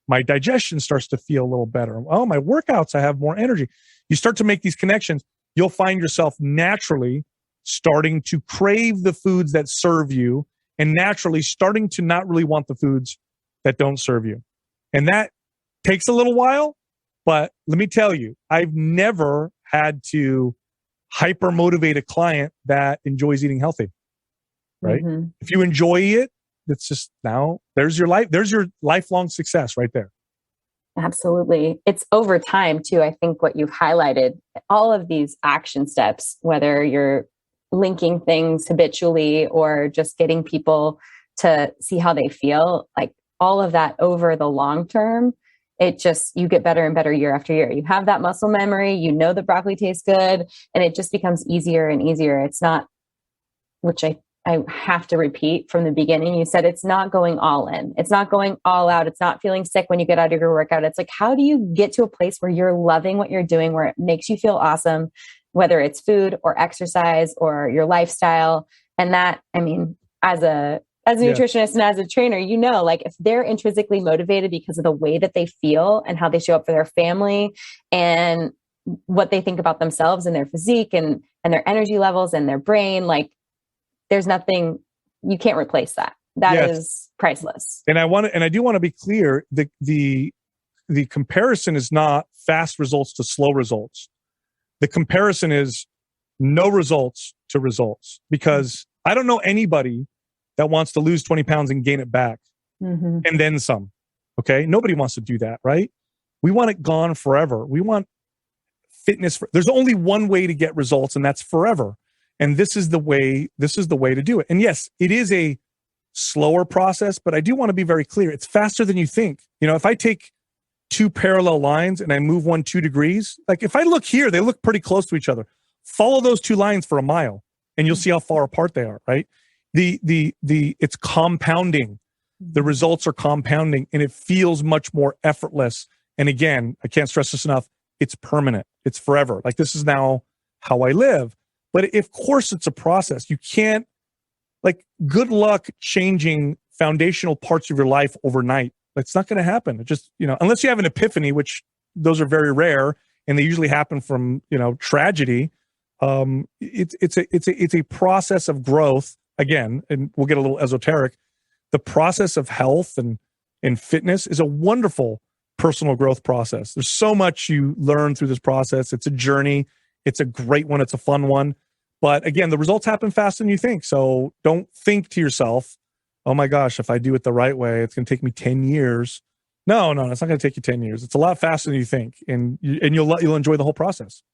My digestion starts to feel a little better. Oh, my workouts, I have more energy. You start to make these connections. You'll find yourself naturally starting to crave the foods that serve you and naturally starting to not really want the foods that don't serve you. And that takes a little while, but let me tell you, I've never had to hyper motivate a client that enjoys eating healthy, right? Mm-hmm. If you enjoy it, it's just now there's your lifelong success right there. Absolutely. It's over time too. I think what you've highlighted, all of these action steps, whether you're linking things habitually or just getting people to see how they feel, like all of that over the long term, you get better and better year after year. You have that muscle memory, the broccoli tastes good, and it just becomes easier and easier. It's not, which I have to repeat from the beginning. You said it's not going all in. It's not going all out. It's not feeling sick when you get out of your workout. It's like, how do you get to a place where you're loving what you're doing, where it makes you feel awesome, whether it's food or exercise or your lifestyle? And that, as a nutritionist and as a trainer, like if they're intrinsically motivated because of the way that they feel and how they show up for their family and what they think about themselves and their physique and their energy levels and their brain, like there's nothing, you can't replace that. That is priceless. And I do want to be clear, the comparison is not fast results to slow results. The comparison is no results to results, because I don't know anybody that wants to lose 20 pounds and gain it back and then some. Okay. Nobody wants to do that, right? We want it gone forever. We want fitness. There's only one way to get results, and that's forever. And this is the way to do it. And yes, it is a slower process, but I do want to be very clear. It's faster than you think. If I take two parallel lines and I move one 2 degrees, like if I look here, they look pretty close to each other. Follow those 2 lines for a mile and you'll see how far apart they are, right? It's compounding. The results are compounding and it feels much more effortless. And again, I can't stress this enough. It's permanent. It's forever. Like, this is now how I live. But of course it's a process. You can't, like, good luck changing foundational parts of your life overnight. It's not going to happen. It just, unless you have an epiphany, which those are very rare and they usually happen from, tragedy. It's a process of growth. Again, and we'll get a little esoteric, the process of health and and fitness is a wonderful personal growth process. There's so much you learn through this process. It's a journey. It's a great one. It's a fun one. But again, the results happen faster than you think. So don't think to yourself, oh my gosh, if I do it the right way, it's going to take me 10 years. No, it's not going to take you 10 years. It's a lot faster than you think. And you'll enjoy the whole process.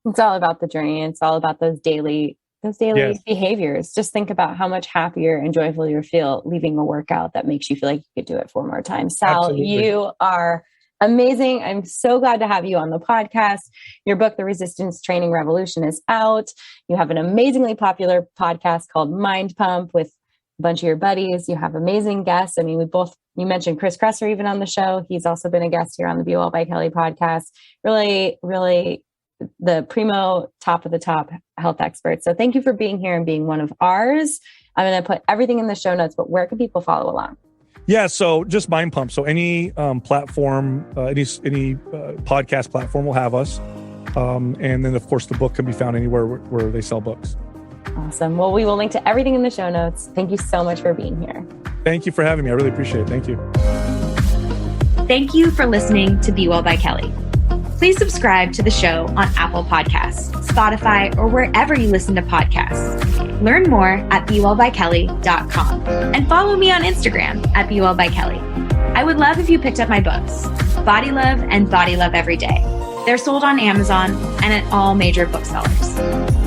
It's all about the journey. It's all about those daily Yes. behaviors. Just think about how much happier and joyful you feel leaving a workout that makes you feel like you could do it 4 more times. Sal, Absolutely. you are amazing. I'm so glad to have you on the podcast. Your book, The Resistance Training Revolution, is out. You have an amazingly popular podcast called Mind Pump with a bunch of your buddies. You have amazing guests. I mean, you mentioned Chris Kresser even on the show. He's also been a guest here on the Be Well by Kelly podcast. Really, really the primo top of the top health experts. So thank you for being here and being one of ours. I'm going to put everything in the show notes, but where can people follow along? Yeah, so just Mind Pump. So any platform, any podcast platform will have us. And then, of course, the book can be found anywhere where they sell books. Awesome. Well, we will link to everything in the show notes. Thank you so much for being here. Thank you for having me. I really appreciate it. Thank you. Thank you for listening to Be Well by Kelly. Please subscribe to the show on Apple Podcasts, Spotify, or wherever you listen to podcasts. Learn more at bewellbykelly.com and follow me on Instagram at bewellbykelly. I would love if you picked up my books, Body Love and Body Love Every Day. They're sold on Amazon and at all major booksellers.